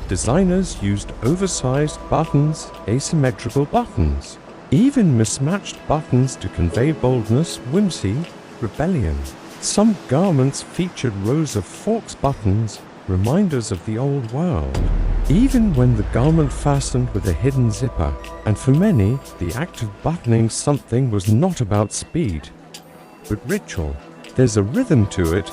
Designers used oversized buttons, asymmetrical buttons, even mismatched buttons to convey boldness, whimsy, rebellion. Some garments featured rows of forks buttons, reminders of the old world, even when the garment fastened with a hidden zipper. And for many, the act of buttoning something was not about speed, but ritual. There's a rhythm to it.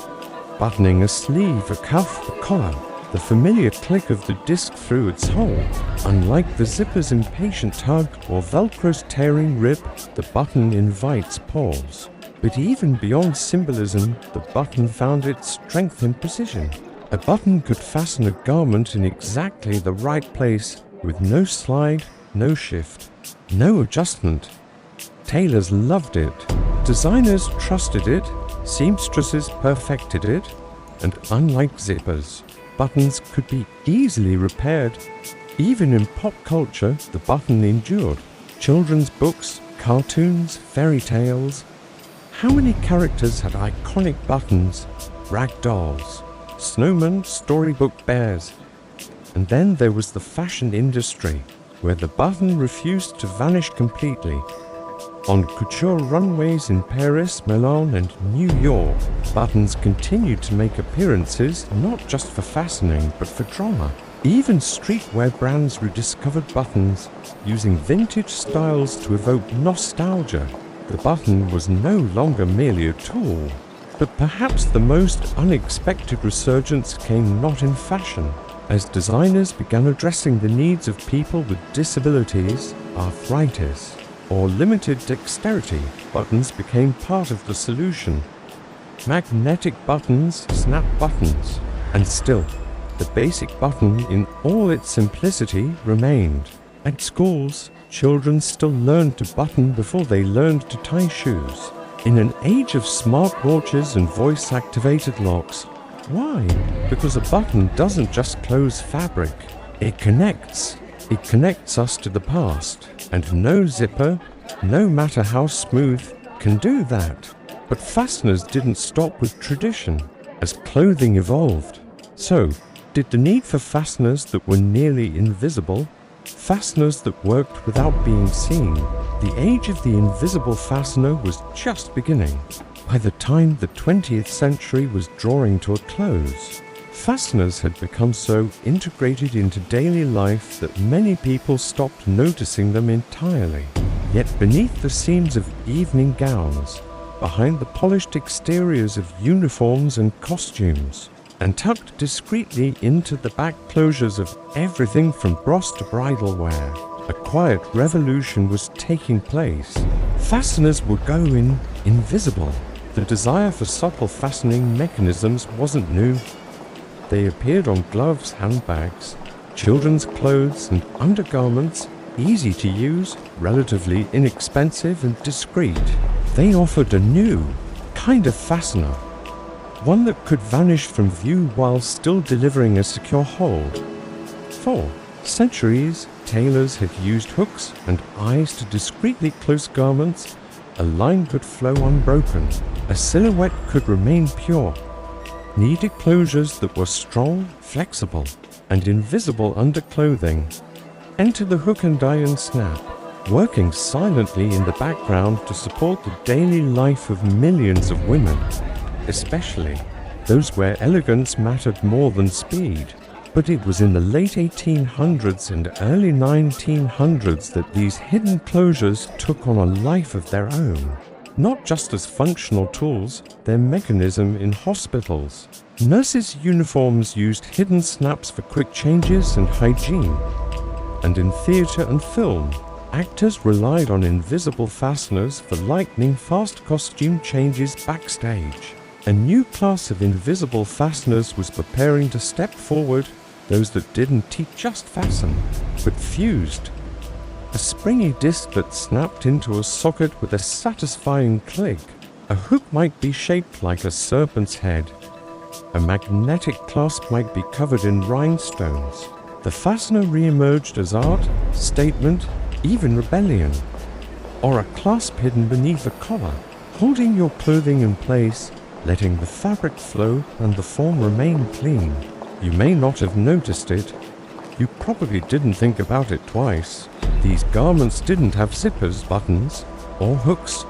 Buttoning a sleeve, a cuff, a collar, the familiar click of the disc through its hole. Unlike the zipper's impatient tug or Velcro's tearing rip, the button invites pause. But even beyond symbolism, the button found its strength in precision. A button could fasten a garment in exactly the right place, with no slide, no shift, no adjustment. Tailors loved it, designers trusted it, seamstresses perfected it, and unlike zippers, buttons could be easily repaired. Even in pop culture, the button endured. Children's books, cartoons, fairy tales. How many characters had iconic buttons? Rag dolls, snowmen, storybook bears. And then there was the fashion industry, where the button refused to vanish completely. On couture runways in Paris, Milan, and New York, buttons continued to make appearances not just for fastening, but for drama. Even streetwear brands rediscovered buttons, using vintage styles to evoke nostalgia. The button was no longer merely a tool. But perhaps the most unexpected resurgence came not in fashion. As designers began addressing the needs of people with disabilities, arthritis, or limited dexterity, buttons became part of the solution. Magnetic buttons, snap buttons, and still, the basic button in all its simplicity remained. At schools, children still learned to button before they learned to tie shoes. In an age of smartwatches and voice-activated locks, why? Because a button doesn't just close fabric, it connects. It connects us to the past, and no zipper, no matter how smooth, can do that. But fasteners didn't stop with tradition as clothing evolved. So, did the need for fasteners that were nearly invisible, fasteners that worked without being seen? The age of the invisible fastener was just beginning. By the time the 20th century was drawing to a close, fasteners had become so integrated into daily life that many people stopped noticing them entirely. Yet beneath the seams of evening gowns, behind the polished exteriors of uniforms and costumes, and tucked discreetly into the back closures of everything from bras to bridal wear, a quiet revolution was taking place. Fasteners were going invisible. The desire for subtle fastening mechanisms wasn't new. They appeared on gloves, handbags, children's clothes, and undergarments, easy to use, relatively inexpensive and discreet. They offered a new kind of fastener, one that could vanish from view while still delivering a secure hold. For centuries, tailors had used hooks and eyes to discreetly close garments. A line could flow unbroken, a silhouette could remain pure. Needed closures that were strong, flexible, and invisible under clothing. Enter the hook and iron snap, working silently in the background to support the daily life of millions of women, especially those where elegance mattered more than speed. But it was in the late 1800s and early 1900s that these hidden closures took on a life of their own. Not just as functional tools, their mechanism in hospitals. Nurses' uniforms used hidden snaps for quick changes and hygiene. And in theatre and film, actors relied on invisible fasteners for lightning-fast costume changes backstage. A new class of invisible fasteners was preparing to step forward, those that didn't just fasten, but fused. A springy disc that snapped into a socket with a satisfying click. A hook might be shaped like a serpent's head. A magnetic clasp might be covered in rhinestones. The fastener re-emerged as art, statement, even rebellion. Or a clasp hidden beneath a collar, holding your clothing in place, letting the fabric flow and the form remain clean. You may not have noticed it. You probably didn't think about it twice. These garments didn't have zippers, buttons, or hooks.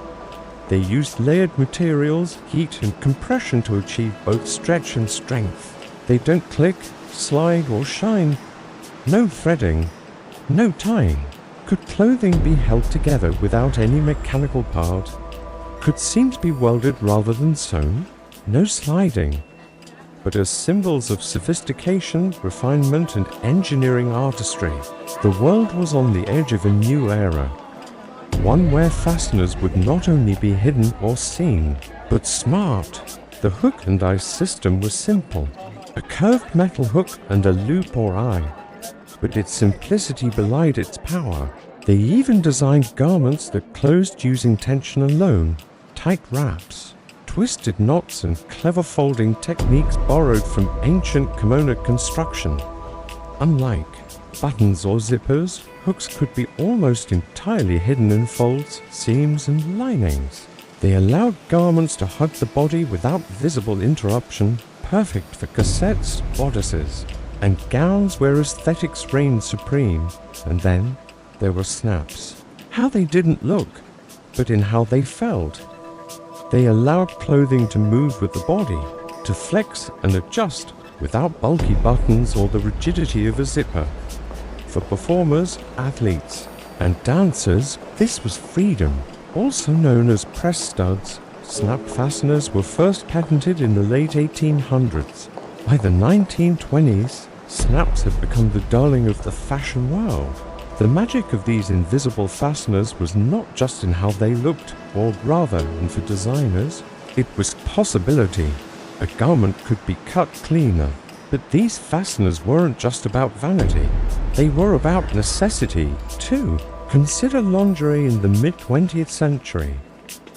They used layered materials, heat and compression to achieve both stretch and strength. They don't click, slide or shine. No threading, no tying. Could clothing be held together without any mechanical part? Could seams be welded rather than sewn? No sliding. But as symbols of sophistication, refinement and engineering artistry, the world was on the edge of a new era. One where fasteners would not only be hidden or seen, but smart. The hook and eye system was simple, a curved metal hook and a loop or eye. But its simplicity belied its power. They even designed garments that closed using tension alone, tight wraps, twisted knots and clever folding techniques borrowed from ancient kimono construction. Unlike buttons or zippers, hooks could be almost entirely hidden in folds, seams and linings. They allowed garments to hug the body without visible interruption, perfect for corsets, bodices, and gowns where aesthetics reigned supreme. And then there were snaps. How they didn't look, but in how they felt. They allowed clothing to move with the body, to flex and adjust without bulky buttons or the rigidity of a zipper. For performers, athletes, and dancers, this was freedom. Also known as press studs, snap fasteners were first patented in the late 1800s. By the 1920s, snaps had become the darling of the fashion world. The magic of these invisible fasteners was not just in how they looked, or rather, and for designers, it was possibility. A garment could be cut cleaner. But these fasteners weren't just about vanity. They were about necessity, too. Consider lingerie in the mid-20th century.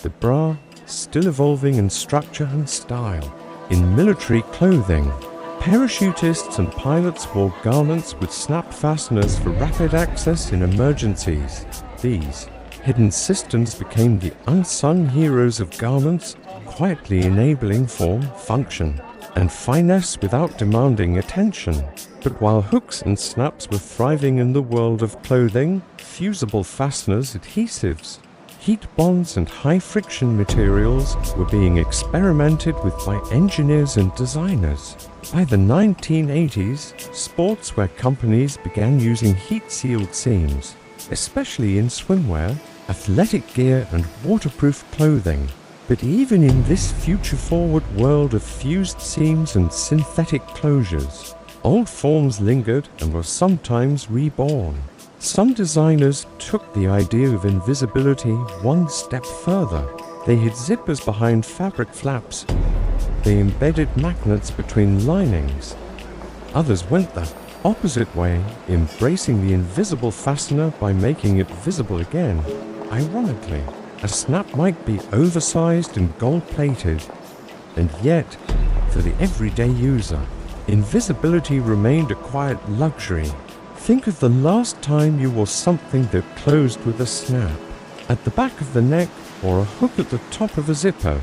The bra, still evolving in structure and style. In military clothing, parachutists and pilots wore garments with snap fasteners for rapid access in emergencies. These hidden systems became the unsung heroes of garments, quietly enabling form, function, and finesse without demanding attention. But while hooks and snaps were thriving in the world of clothing, fusible fasteners, adhesives, heat bonds and high-friction materials were being experimented with by engineers and designers. By the 1980s, sportswear companies began using heat-sealed seams, especially in swimwear, athletic gear and waterproof clothing. But even in this future-forward world of fused seams and synthetic closures, old forms lingered and were sometimes reborn. Some designers took the idea of invisibility one step further. They hid zippers behind fabric flaps. They embedded magnets between linings. Others went the opposite way, embracing the invisible fastener by making it visible again. Ironically, A snap might be oversized and gold-plated, and yet, for the everyday user, invisibility remained a quiet luxury. Think of the last time you wore something that closed with a snap, at the back of the neck or a hook at the top of a zipper,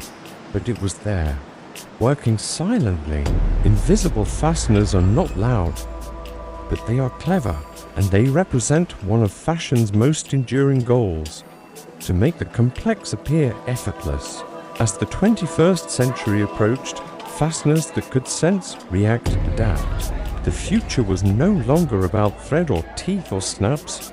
but it was there, working silently. Invisible fasteners are not loud, but they are clever, and they represent one of fashion's most enduring goals, to make the complex appear effortless. As the 21st century approached, fasteners that could sense, react, adapt. The future was no longer about thread or teeth or snaps.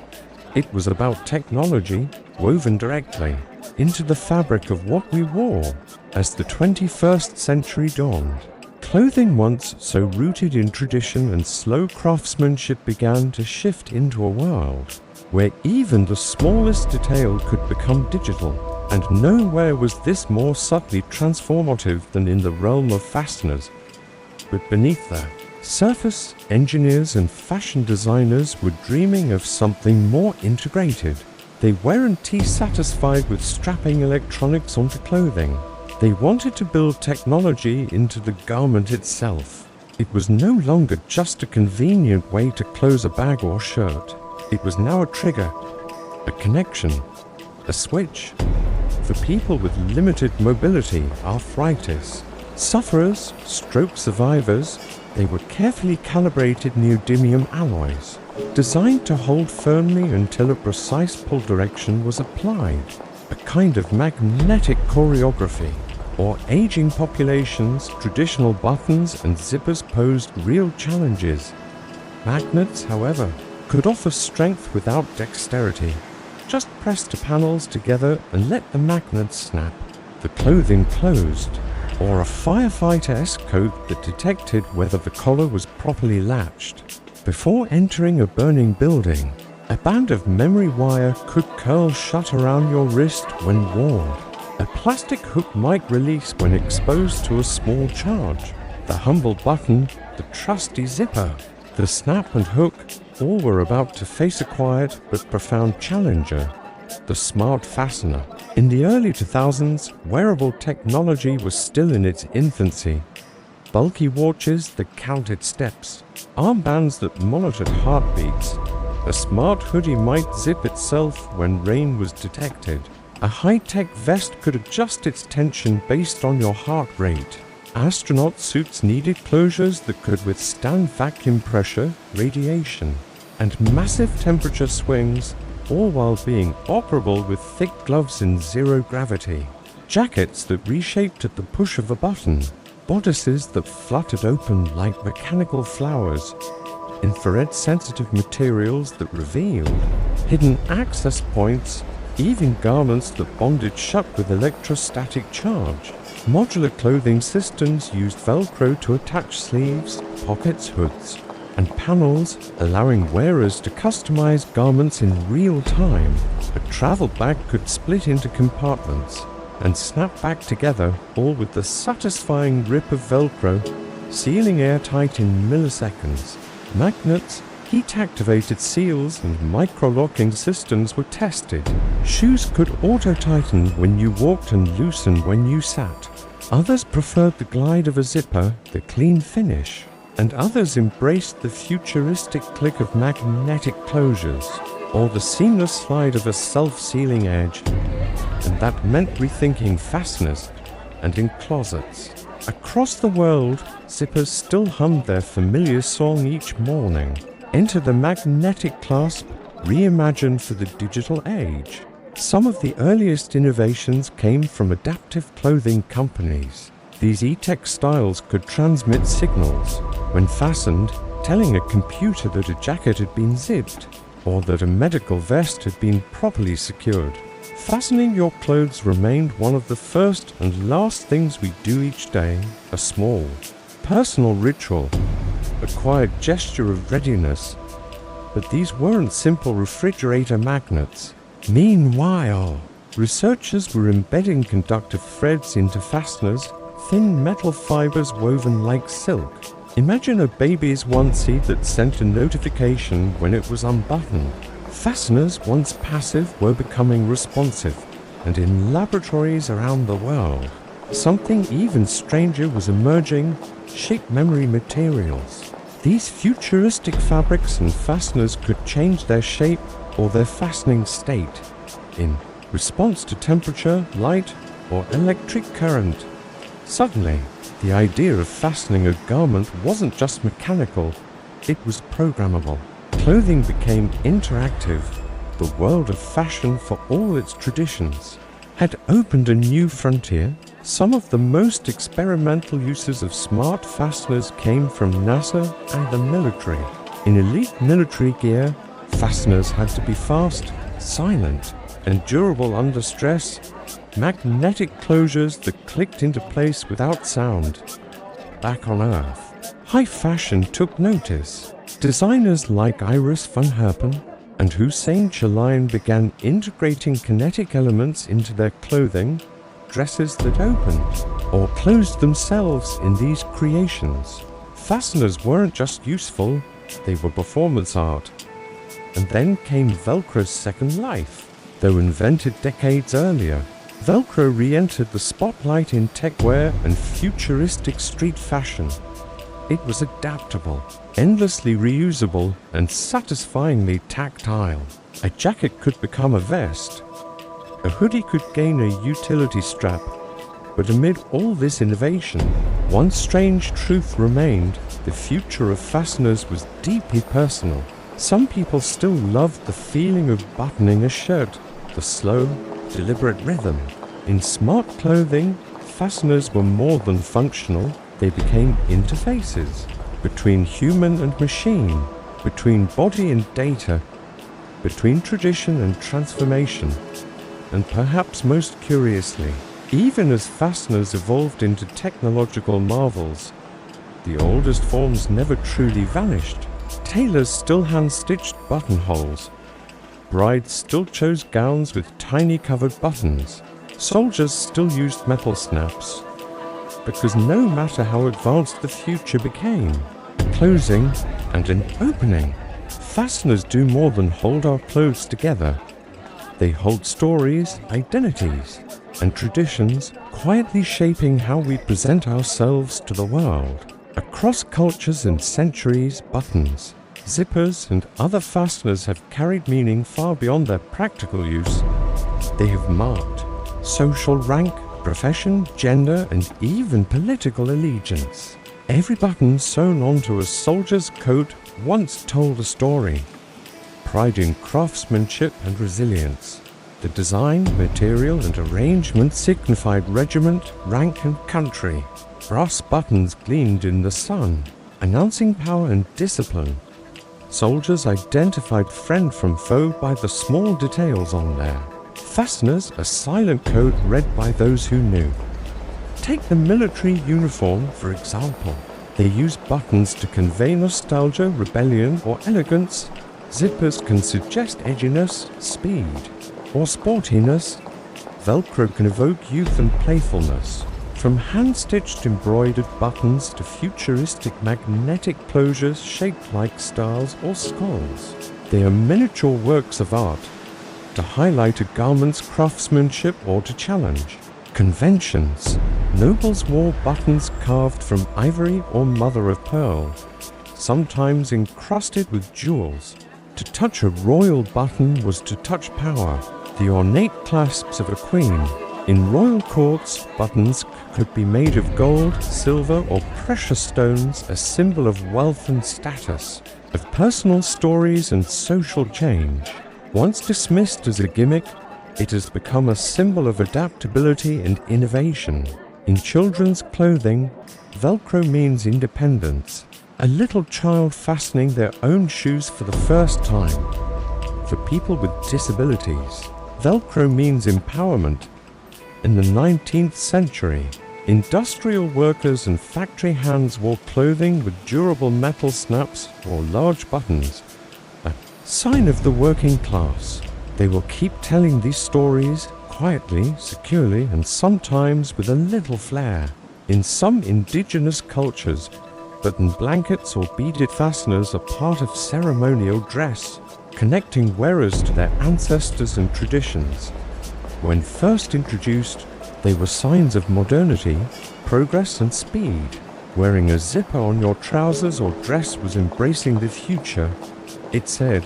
It was about technology woven directly into the fabric of what we wore. As the 21st century dawned, clothing once so rooted in tradition and slow craftsmanship began to shift into a world where even the smallest detail could become digital. And nowhere was this more subtly transformative than in the realm of fasteners. But beneath that, surface engineers and fashion designers were dreaming of something more integrated. They weren't satisfied with strapping electronics onto clothing. They wanted to build technology into the garment itself. It was no longer just a convenient way to close a bag or shirt. It was now a trigger, a connection, a switch. For people with limited mobility, arthritis, sufferers, stroke survivors, they were carefully calibrated neodymium alloys, designed to hold firmly until a precise pull direction was applied, a kind of magnetic choreography. For aging populations, traditional buttons and zippers posed real challenges. Magnets, however, could offer strength without dexterity. Just press the panels together and let the magnets snap. The clothing closed, or a firefighter-esque coat that detected whether the collar was properly latched. Before entering a burning building, a band of memory wire could curl shut around your wrist when worn. A plastic hook might release when exposed to a small charge. The humble button, the trusty zipper, the snap and hook, all were about to face a quiet but profound challenger, the smart fastener. In the early 2000s, wearable technology was still in its infancy. Bulky watches that counted steps, armbands that monitored heartbeats. A smart hoodie might zip itself when rain was detected. A high-tech vest could adjust its tension based on your heart rate. Astronaut suits needed closures that could withstand vacuum pressure, radiation, and massive temperature swings, all while being operable with thick gloves in zero gravity. Jackets that reshaped at the push of a button. Bodices that fluttered open like mechanical flowers. Infrared-sensitive materials that revealed hidden access points. Even garments that bonded shut with electrostatic charge. Modular clothing systems used Velcro to attach sleeves, pockets, hoods, and panels, allowing wearers to customize garments in real time. A travel bag could split into compartments and snap back together, all with the satisfying rip of Velcro, sealing airtight in milliseconds. Magnets, heat-activated seals, and micro-locking systems were tested. Shoes could auto-tighten when you walked and loosen when you sat. Others preferred the glide of a zipper, the clean finish, and others embraced the futuristic click of magnetic closures, or the seamless slide of a self-sealing edge. And that meant rethinking fasteners and in closets. Across the world, zippers still hummed their familiar song each morning. Enter the magnetic clasp, reimagined for the digital age. Some of the earliest innovations came from adaptive clothing companies. These e-textiles could transmit signals, when fastened, telling a computer that a jacket had been zipped, or that a medical vest had been properly secured. Fastening your clothes remained one of the first and last things we do each day, a small, personal ritual, a quiet gesture of readiness. But these weren't simple refrigerator magnets. Meanwhile, researchers were embedding conductive threads into fasteners, thin metal fibers woven like silk. Imagine a baby's onesie that sent a notification when it was unbuttoned. Fasteners, once passive, were becoming responsive. and in laboratories around the world. Something even stranger was emerging: shape memory materials. These futuristic fabrics and fasteners could change their shape or their fastening state in response to temperature, light, or electric current. Suddenly, the idea of fastening a garment wasn't just mechanical, it was programmable. Clothing became interactive. The world of fashion, for all its traditions, had opened a new frontier. Some of the most experimental uses of smart fasteners came from NASA and the military. In elite military gear, fasteners had to be fast, silent, and durable under stress. Magnetic closures that clicked into place without sound. Back on Earth, high fashion took notice. Designers like Iris van Herpen and Hussein Chalayan began integrating kinetic elements into their clothing. Dresses that opened or closed themselves in these creations. Fasteners weren't just useful, they were performance art. And then came Velcro's second life. Though invented decades earlier, Velcro re-entered the spotlight in techwear and futuristic street fashion. It was adaptable, endlessly reusable, and satisfyingly tactile. A jacket could become a vest. A hoodie could gain a utility strap. But amid all this innovation, one strange truth remained: the future of fasteners was deeply personal. Some people still loved the feeling of buttoning a shirt, the slow, deliberate rhythm. In smart clothing, fasteners were more than functional, they became interfaces between human and machine, between body and data, between tradition and transformation. And perhaps most curiously, even as fasteners evolved into technological marvels, the oldest forms never truly vanished. Tailors still hand-stitched buttonholes. Brides still chose gowns with tiny covered buttons. Soldiers still used metal snaps. Because no matter how advanced the future became, closing and an opening, fasteners do more than hold our clothes together. They hold stories, identities, and traditions, quietly shaping how we present ourselves to the world. Across cultures and centuries, buttons, zippers, and other fasteners have carried meaning far beyond their practical use. They have marked social rank, profession, gender, and even political allegiance. Every button sewn onto a soldier's coat once told a story. Pride in craftsmanship and resilience. The design, material, and arrangement signified regiment, rank, and country. Brass buttons gleamed in the sun, announcing power and discipline. Soldiers identified friend from foe by the small details on there. Fasteners, a silent code read by those who knew. Take the military uniform, for example. They use buttons to convey nostalgia, rebellion, or elegance. Zippers can suggest edginess, speed, or sportiness. Velcro can evoke youth and playfulness. From hand-stitched embroidered buttons to futuristic magnetic closures shaped like stars or skulls, they are miniature works of art to highlight a garment's craftsmanship or to challenge conventions. Nobles wore buttons carved from ivory or mother of pearl, sometimes encrusted with jewels. To touch a royal button was to touch power, the ornate clasps of a queen. In royal courts, buttons could be made of gold, silver, or precious stones, a symbol of wealth and status, of personal stories and social change. Once dismissed as a gimmick, it has become a symbol of adaptability and innovation. In children's clothing, Velcro means independence. A little child fastening their own shoes for the first time. For people with disabilities, Velcro means empowerment. In the 19th century, industrial workers and factory hands wore clothing with durable metal snaps or large buttons, a sign of the working class. They will keep telling these stories quietly, securely, and sometimes with a little flair. In some indigenous cultures, button blankets or beaded fasteners are part of ceremonial dress, connecting wearers to their ancestors and traditions. When first introduced, they were signs of modernity, progress and speed. Wearing a zipper on your trousers or dress was embracing the future. It said,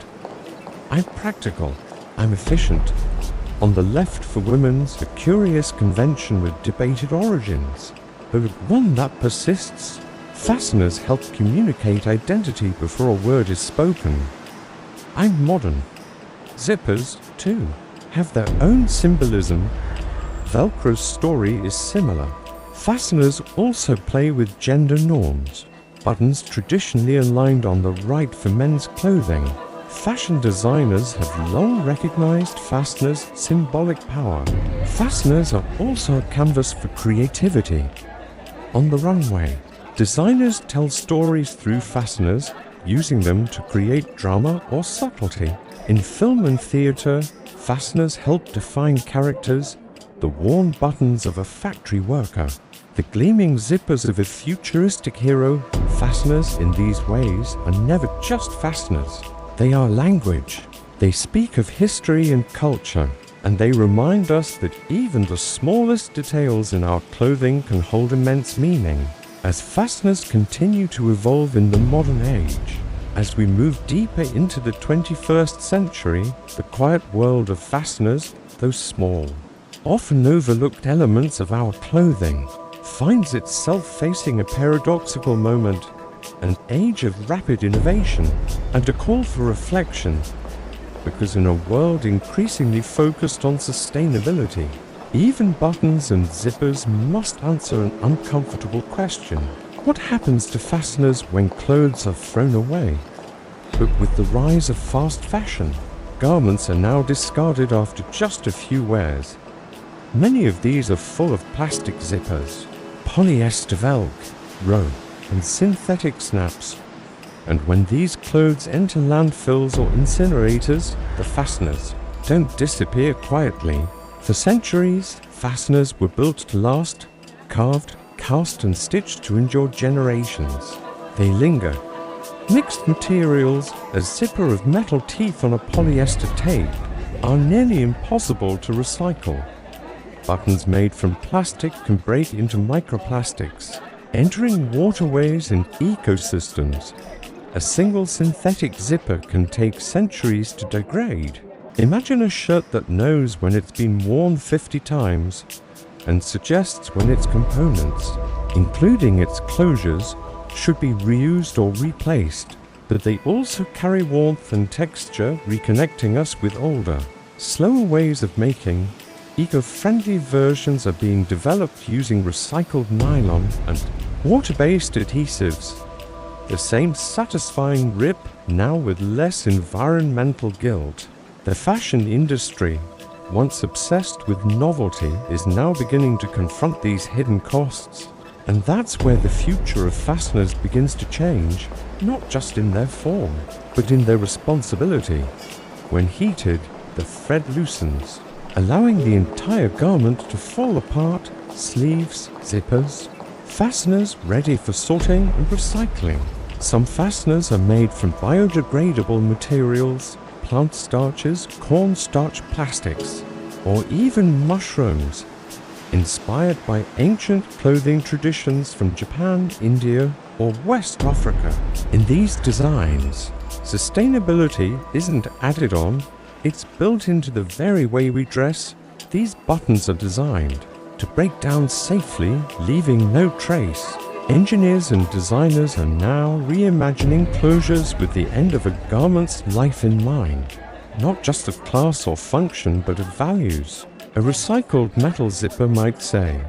"I'm practical, I'm efficient." On the left for women's, a curious convention with debated origins, but one that persists. Fasteners help communicate identity before a word is spoken. I'm modern. Zippers, too, have their own symbolism. Velcro's story is similar. Fasteners also play with gender norms. Buttons traditionally aligned on the right for men's clothing. Fashion designers have long recognized fasteners' symbolic power. Fasteners are also a canvas for creativity. On the runway, designers tell stories through fasteners, using them to create drama or subtlety. In film and theater, fasteners help define characters, the worn buttons of a factory worker, the gleaming zippers of a futuristic hero. Fasteners in these ways are never just fasteners. They are language. They speak of history and culture, and they remind us that even the smallest details in our clothing can hold immense meaning. As fasteners continue to evolve in the modern age, as we move deeper into the 21st century, the quiet world of fasteners, those small, often overlooked elements of our clothing, finds itself facing a paradoxical moment, an age of rapid innovation, and a call for reflection. Because in a world increasingly focused on sustainability, even buttons and zippers must answer an uncomfortable question. What happens to fasteners when clothes are thrown away? But with the rise of fast fashion, garments are now discarded after just a few wears. Many of these are full of plastic zippers, polyester Velcro, and synthetic snaps. And when these clothes enter landfills or incinerators, the fasteners don't disappear quietly. For centuries, fasteners were built to last, carved, cast and stitched to endure generations. They linger. Mixed materials, a zipper of metal teeth on a polyester tape, are nearly impossible to recycle. Buttons made from plastic can break into microplastics, entering waterways and ecosystems. A single synthetic zipper can take centuries to degrade. Imagine a shirt that knows when it's been worn 50 times and suggests when its components, including its closures, should be reused or replaced, but they also carry warmth and texture, reconnecting us with older, slower ways of making. Eco-friendly versions are being developed using recycled nylon and water-based adhesives. The same satisfying rip, now with less environmental guilt. The fashion industry, once obsessed with novelty, is now beginning to confront these hidden costs. And that's where the future of fasteners begins to change, not just in their form, but in their responsibility. When heated, the thread loosens, allowing the entire garment to fall apart, sleeves, zippers, fasteners ready for sorting and recycling. Some fasteners are made from biodegradable materials, plant starches, cornstarch plastics, or even mushrooms, inspired by ancient clothing traditions from Japan, India, or West Africa. In these designs, sustainability isn't added on, it's built into the very way we dress. These buttons are designed to break down safely, leaving no trace. Engineers and designers are now reimagining closures with the end of a garment's life in mind, not just of class or function, but of values. A recycled metal zipper might say,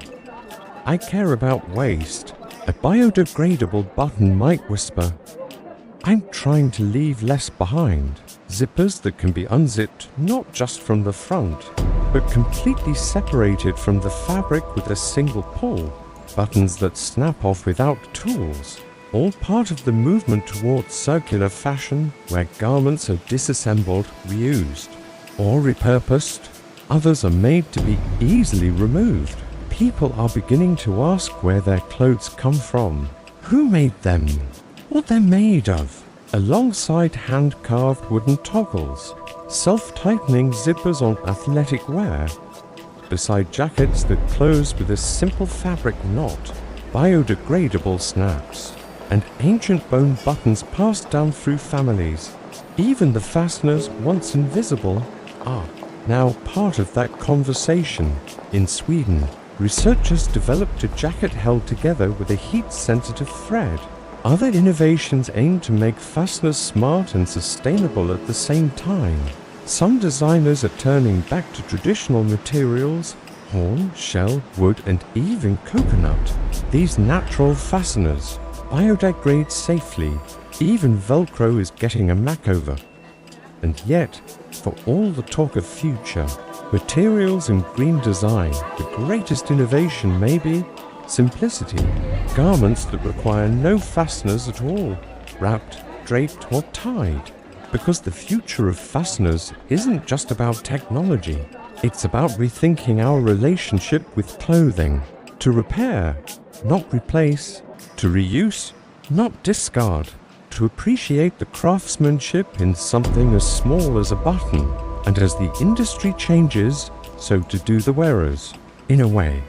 "I care about waste." A biodegradable button might whisper, "I'm trying to leave less behind." Zippers that can be unzipped not just from the front, but completely separated from the fabric with a single pull. Buttons that snap off without tools. All part of the movement towards circular fashion, where garments are disassembled, reused, or repurposed. Others are made to be easily removed. People are beginning to ask where their clothes come from, who made them, what they're made of. Alongside hand-carved wooden toggles, self-tightening zippers on athletic wear, beside jackets that close with a simple fabric knot, biodegradable snaps, and ancient bone buttons passed down through families. Even the fasteners, once invisible, are now part of that conversation. In Sweden, researchers developed a jacket held together with a heat-sensitive thread. Other innovations aim to make fasteners smart and sustainable at the same time. Some designers are turning back to traditional materials, horn, shell, wood, and even coconut. These natural fasteners biodegrade safely. Even Velcro is getting a makeover. And yet, for all the talk of future, materials and green design, the greatest innovation may be simplicity. Garments that require no fasteners at all, wrapped, draped, or tied. Because the future of fasteners isn't just about technology. It's about rethinking our relationship with clothing. To repair, not replace. To reuse, not discard. To appreciate the craftsmanship in something as small as a button. And as the industry changes, so to do the wearers. In a way,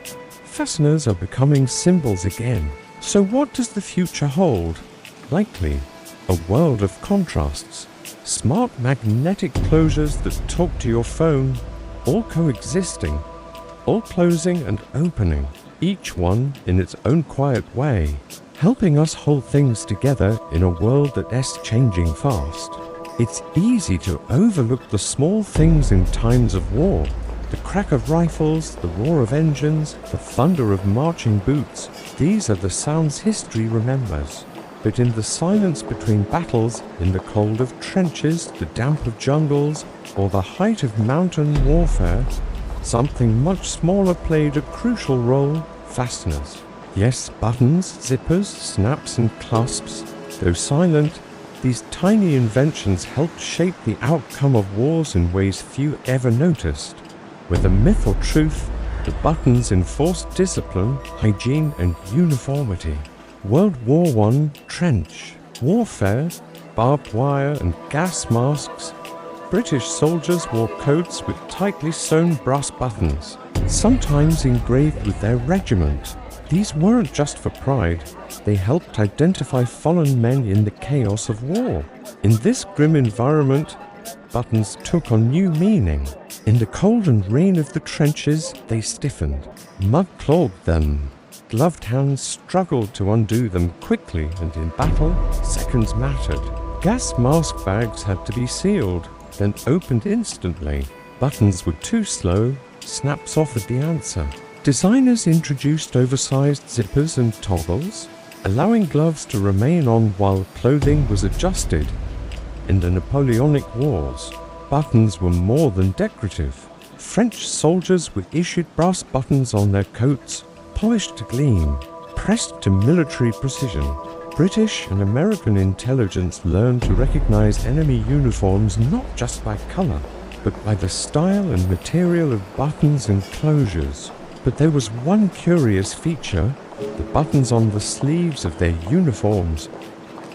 fasteners are becoming symbols again. So what does the future hold? Likely, a world of contrasts. Smart magnetic closures that talk to your phone, all coexisting, all closing and opening, each one in its own quiet way, helping us hold things together in a world that's changing fast. It's easy to overlook the small things in times of war, the crack of rifles, the roar of engines, the thunder of marching boots. These are the sounds history remembers. But in the silence between battles, in the cold of trenches, the damp of jungles, or the height of mountain warfare, something much smaller played a crucial role: fasteners. Yes, buttons, zippers, snaps, and clasps. Though silent, these tiny inventions helped shape the outcome of wars in ways few ever noticed. Whether myth or truth, the buttons enforced discipline, hygiene, and uniformity. World War I, trench, warfare, barbed wire, and gas masks. British soldiers wore coats with tightly sewn brass buttons, sometimes engraved with their regiment. These weren't just for pride, they helped identify fallen men in the chaos of war. In this grim environment, buttons took on new meaning. In the cold and rain of the trenches, they stiffened. Mud clogged them. Gloved hands struggled to undo them quickly, and in battle, seconds mattered. Gas mask bags had to be sealed, then opened instantly. Buttons were too slow, snaps offered the answer. Designers introduced oversized zippers and toggles, allowing gloves to remain on while clothing was adjusted. In the Napoleonic Wars, buttons were more than decorative. French soldiers were issued brass buttons on their coats, polished to gleam, pressed to military precision. British and American intelligence learned to recognize enemy uniforms not just by color, but by the style and material of buttons and closures. But there was one curious feature: the buttons on the sleeves of their uniforms.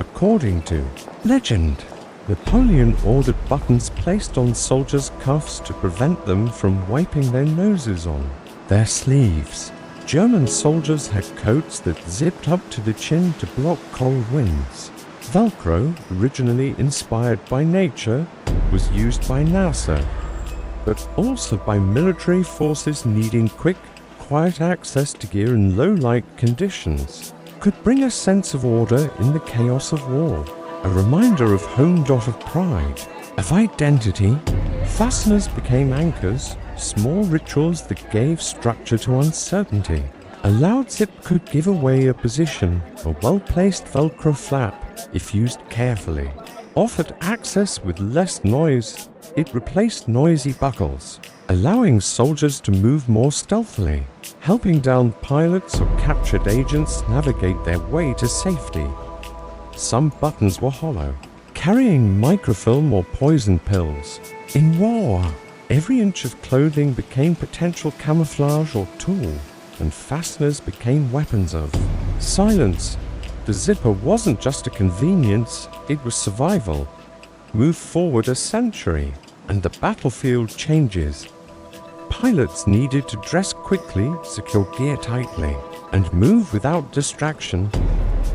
According to legend, Napoleon ordered buttons placed on soldiers' cuffs to prevent them from wiping their noses on their sleeves. German soldiers had coats that zipped up to the chin to block cold winds. Velcro, originally inspired by nature, was used by NASA, but also by military forces needing quick, quiet access to gear in low-light conditions. Could bring a sense of order in the chaos of war, a reminder of home. Of pride, of identity. Fasteners became anchors, small rituals that gave structure to uncertainty. A loud zip could give away a position. A well-placed Velcro flap, if used carefully, offered access with less noise. It replaced noisy buckles, allowing soldiers to move more stealthily, helping downed pilots or captured agents navigate their way to safety. Some buttons were hollow, carrying microfilm or poison pills. In war, every inch of clothing became potential camouflage or tool, and fasteners became weapons of silence. The zipper wasn't just a convenience, it was survival. Move forward a century, and the battlefield changes. Pilots needed to dress quickly, secure gear tightly, and move without distraction.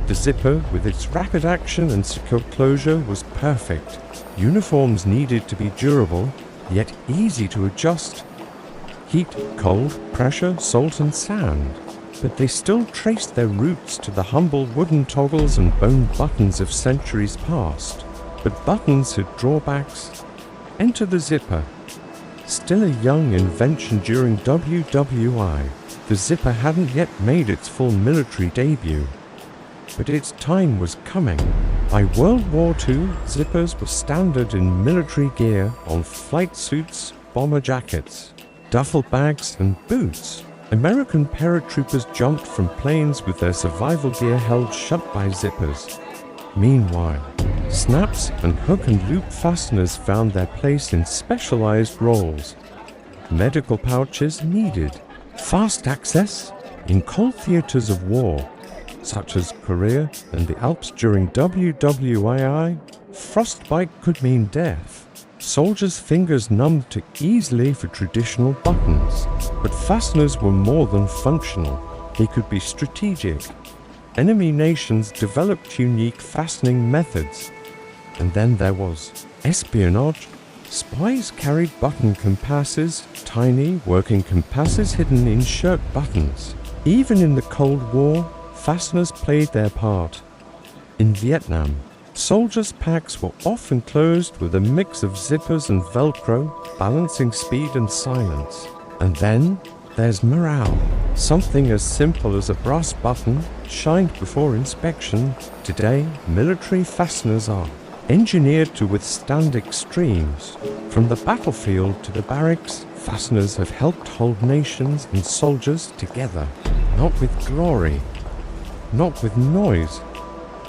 The zipper, with its rapid action and secure closure, was perfect. Uniforms needed to be durable, yet easy to adjust. Heat, cold, pressure, salt and sand. But they still traced their roots to the humble wooden toggles and bone buttons of centuries past. But buttons had drawbacks. Enter the zipper. Still a young invention during WWI, the zipper hadn't yet made its full military debut. But its time was coming. By World War II, zippers were standard in military gear on flight suits, bomber jackets, duffel bags and boots. American paratroopers jumped from planes with their survival gear held shut by zippers. Meanwhile, snaps and hook and loop fasteners found their place in specialized roles. Medical pouches needed fast access in cold theaters of war, such as Korea and the Alps during WWII. Frostbite could mean death. Soldiers' fingers numbed too easily for traditional buttons, but fasteners were more than functional. They could be strategic. Enemy nations developed unique fastening methods. And then there was espionage. Spies carried button compasses, tiny working compasses hidden in shirt buttons. Even in the Cold War, fasteners played their part. In Vietnam, soldiers' packs were often closed with a mix of zippers and Velcro, balancing speed and silence. And then there's morale. Something as simple as a brass button shined before inspection. Today, military fasteners are engineered to withstand extremes. From the battlefield to the barracks, fasteners have helped hold nations and soldiers together. Not with glory, not with noise,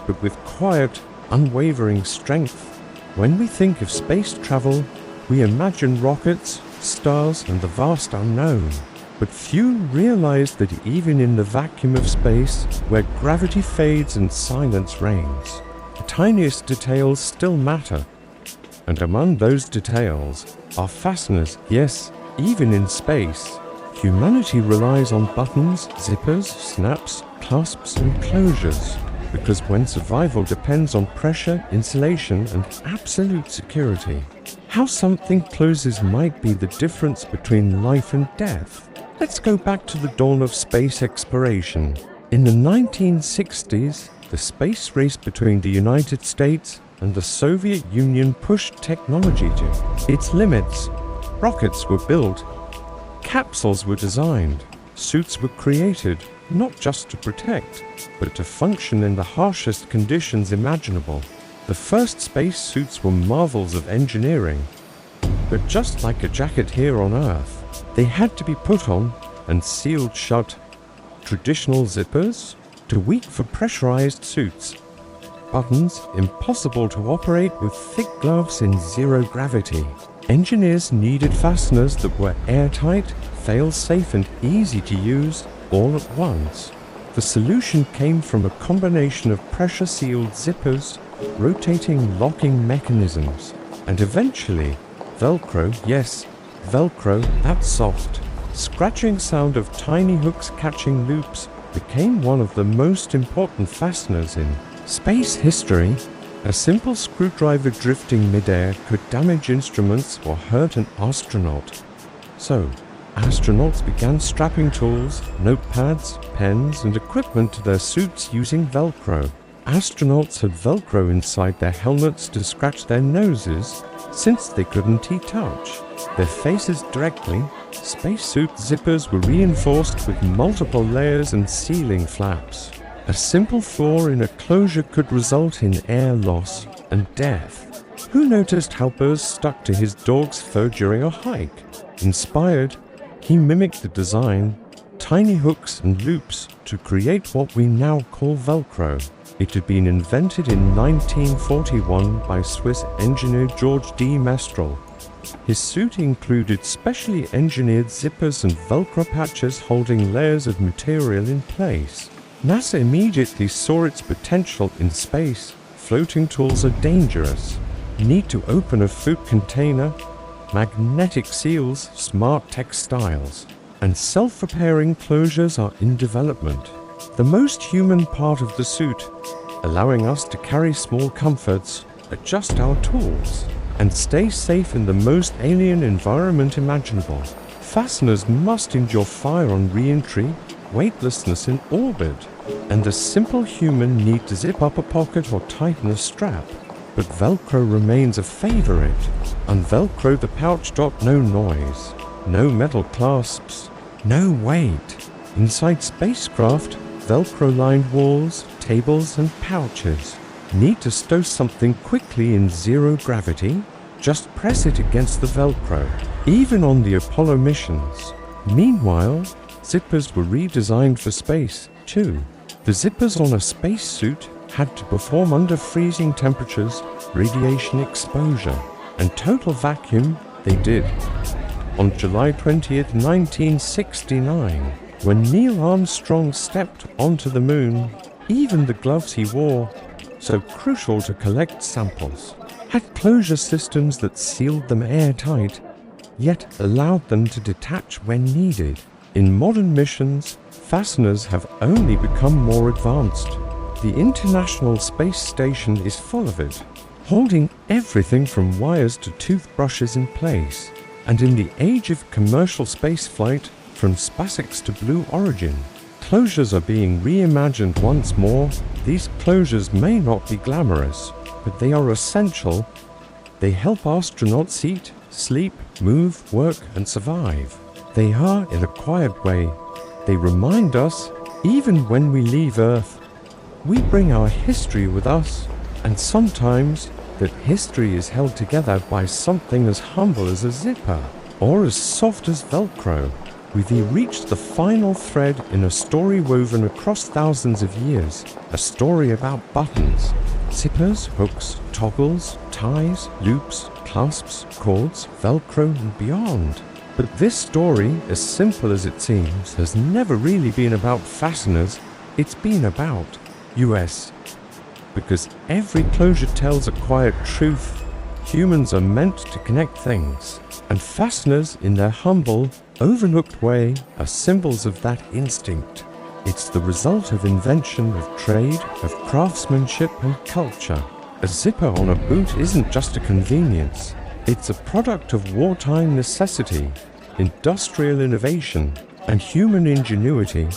but with quiet, unwavering strength. When we think of space travel, we imagine rockets, stars, and the vast unknown. But few realize that even in the vacuum of space, where gravity fades and silence reigns, the tiniest details still matter. And among those details are fasteners. Yes, even in space, humanity relies on buttons, zippers, snaps, clasps, and closures. Because when survival depends on pressure, insulation, and absolute security, how something closes might be the difference between life and death. Let's go back to the dawn of space exploration. In the 1960s, the space race between the United States and the Soviet Union pushed technology to its limits. Rockets were built, capsules were designed, suits were created, not just to protect, but to function in the harshest conditions imaginable. The first space suits were marvels of engineering. But just like a jacket here on Earth, they had to be put on and sealed shut. Traditional zippers, too weak for pressurized suits. Buttons, impossible to operate with thick gloves in zero gravity. Engineers needed fasteners that were airtight, fail-safe, and easy to use all at once. The solution came from a combination of pressure-sealed zippers, rotating locking mechanisms, and eventually Velcro. Yes, Velcro, that soft, scratching sound of tiny hooks catching loops, became one of the most important fasteners in space history. A simple screwdriver drifting midair could damage instruments or hurt an astronaut. So, astronauts began strapping tools, notepads, pens, and equipment to their suits using Velcro. Astronauts had Velcro inside their helmets to scratch their noses, since they couldn't touch their faces directly. Spacesuit zippers were reinforced with multiple layers and sealing flaps. A simple flaw in a closure could result in air loss and death. Who noticed how Buzz stuck to his dog's fur during a hike? Inspired, he mimicked the design, tiny hooks and loops, to create what we now call Velcro. It had been invented in 1941 by Swiss engineer George D. Mestral. His suit included specially engineered zippers and Velcro patches holding layers of material in place. NASA immediately saw its potential in space. Floating tools are dangerous. Need to open a food container? magnetic seals, smart textiles, and self-repairing closures are in development. The most human part of the suit, allowing us to carry small comforts, adjust our tools, and stay safe in the most alien environment imaginable. Fasteners must endure fire on re-entry, weightlessness in orbit, and a simple human need to zip up a pocket or tighten a strap. But Velcro remains a favorite. Unvelcro the pouch. No noise, no metal clasps, no weight. Inside spacecraft, Velcro-lined walls, tables, and pouches. Need to stow something quickly in zero gravity? Just press it against the Velcro, even on the Apollo missions. Meanwhile, zippers were redesigned for space, too. The zippers on a spacesuit had to perform under freezing temperatures, radiation exposure, and total vacuum. They did. On July 20th, 1969, when Neil Armstrong stepped onto the moon, even the gloves he wore, so crucial to collect samples, had closure systems that sealed them airtight, yet allowed them to detach when needed. In modern missions, fasteners have only become more advanced. The International Space Station is full of it, holding everything from wires to toothbrushes in place. And in the age of commercial spaceflight, from SpaceX to Blue Origin, closures are being reimagined once more. These closures may not be glamorous, but they are essential. They help astronauts eat, sleep, move, work, and survive. They are, in a quiet way, they remind us, even when we leave Earth, we bring our history with us, and sometimes that history is held together by something as humble as a zipper, or as soft as Velcro. We've reached the final thread in a story woven across thousands of years, a story about buttons, zippers, hooks, toggles, ties, loops, clasps, cords, Velcro, and beyond. But this story, as simple as it seems, has never really been about fasteners. It's been about US. Because every closure tells a quiet truth. Humans are meant to connect things, and fasteners, in their humble, overlooked way, are symbols of that instinct. It's the result of invention, of trade, of craftsmanship and culture. A zipper on a boot isn't just a convenience. It's a product of wartime necessity, industrial innovation, and human ingenuity.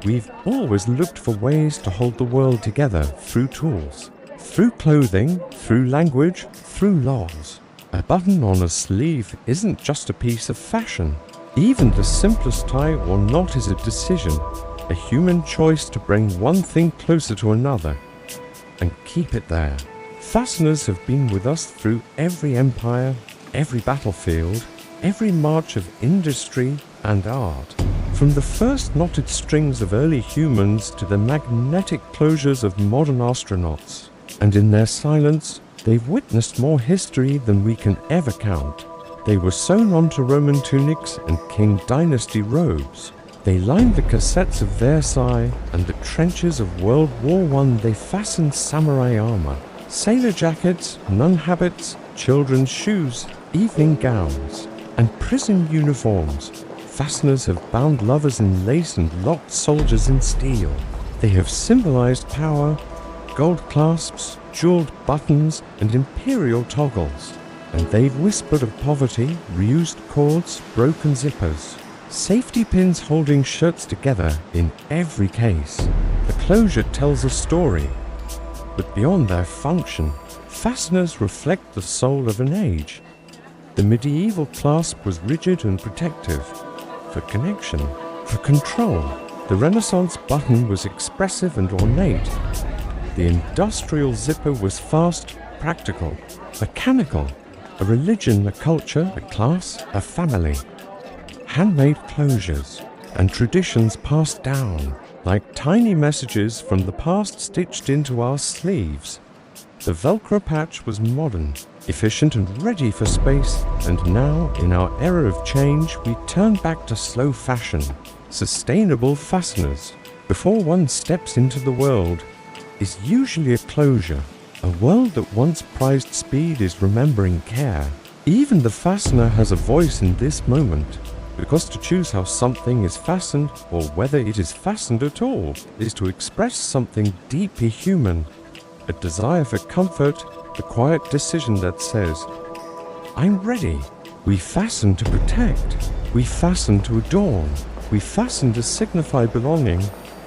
We've always looked for ways to hold the world together through tools, through clothing, through language, through laws. A button on a sleeve isn't just a piece of fashion. Even the simplest tie or knot is a decision, a human choice to bring one thing closer to another and keep it there. Fasteners have been with us through every empire, every battlefield, every march of industry and art. From the first knotted strings of early humans to the magnetic closures of modern astronauts. And in their silence, they've witnessed more history than we can ever count. They were sewn onto Roman tunics and Qing dynasty robes. They lined the corsets of Versailles and the trenches of World War I. They fastened samurai armor, sailor jackets, nun habits, children's shoes, evening gowns, and prison uniforms. Fasteners have bound lovers in lace and locked soldiers in steel. They have symbolized power, gold clasps, jeweled buttons, and imperial toggles. And they've whispered of poverty, reused cords, broken zippers, safety pins holding shirts together in every case. The closure tells a story, but beyond their function, fasteners reflect the soul of an age. The medieval clasp was rigid and protective, for connection, for control. The Renaissance button was expressive and ornate. The industrial zipper was fast, practical, mechanical, a religion, a culture, a class, a family. Handmade closures and traditions passed down, like tiny messages from the past stitched into our sleeves. The Velcro patch was modern, efficient and ready for space, and now, in our era of change, we turn back to slow fashion, sustainable fasteners. Before one steps into the world is usually a closure. A world that once prized speed is remembering care. Even the fastener has a voice in this moment, because to choose how something is fastened or whether it is fastened at all is to express something deeply human, a desire for comfort, the quiet decision that says, I'm ready. We fasten to protect. We fasten to adorn. We fasten to signify belonging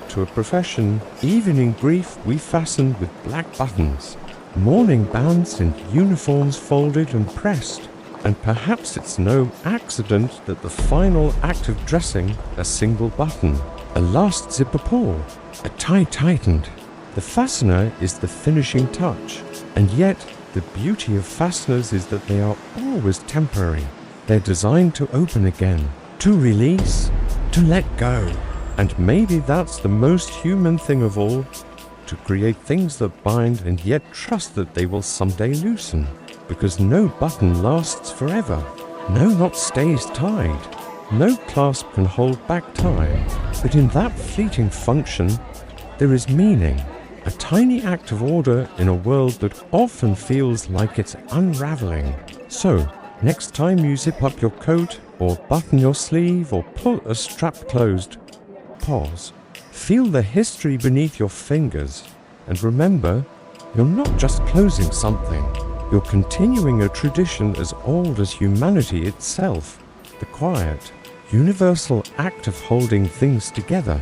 to a profession. Even in grief, we fasten with black buttons, mourning bands and uniforms folded and pressed. And perhaps it's no accident that the final act of dressing, a single button, a last zipper pull, a tie tightened. The fastener is the finishing touch, and yet the beauty of fasteners is that they are always temporary. They're designed to open again, to release, to let go. And maybe that's the most human thing of all, to create things that bind and yet trust that they will someday loosen. Because no button lasts forever. No knot stays tied. No clasp can hold back time. But in that fleeting function, there is meaning. A tiny act of order in a world that often feels like it's unraveling. So, next time you zip up your coat, or button your sleeve, or pull a strap closed, pause. Feel the history beneath your fingers. And remember, you're not just closing something. You're continuing a tradition as old as humanity itself, the quiet, universal act of holding things together.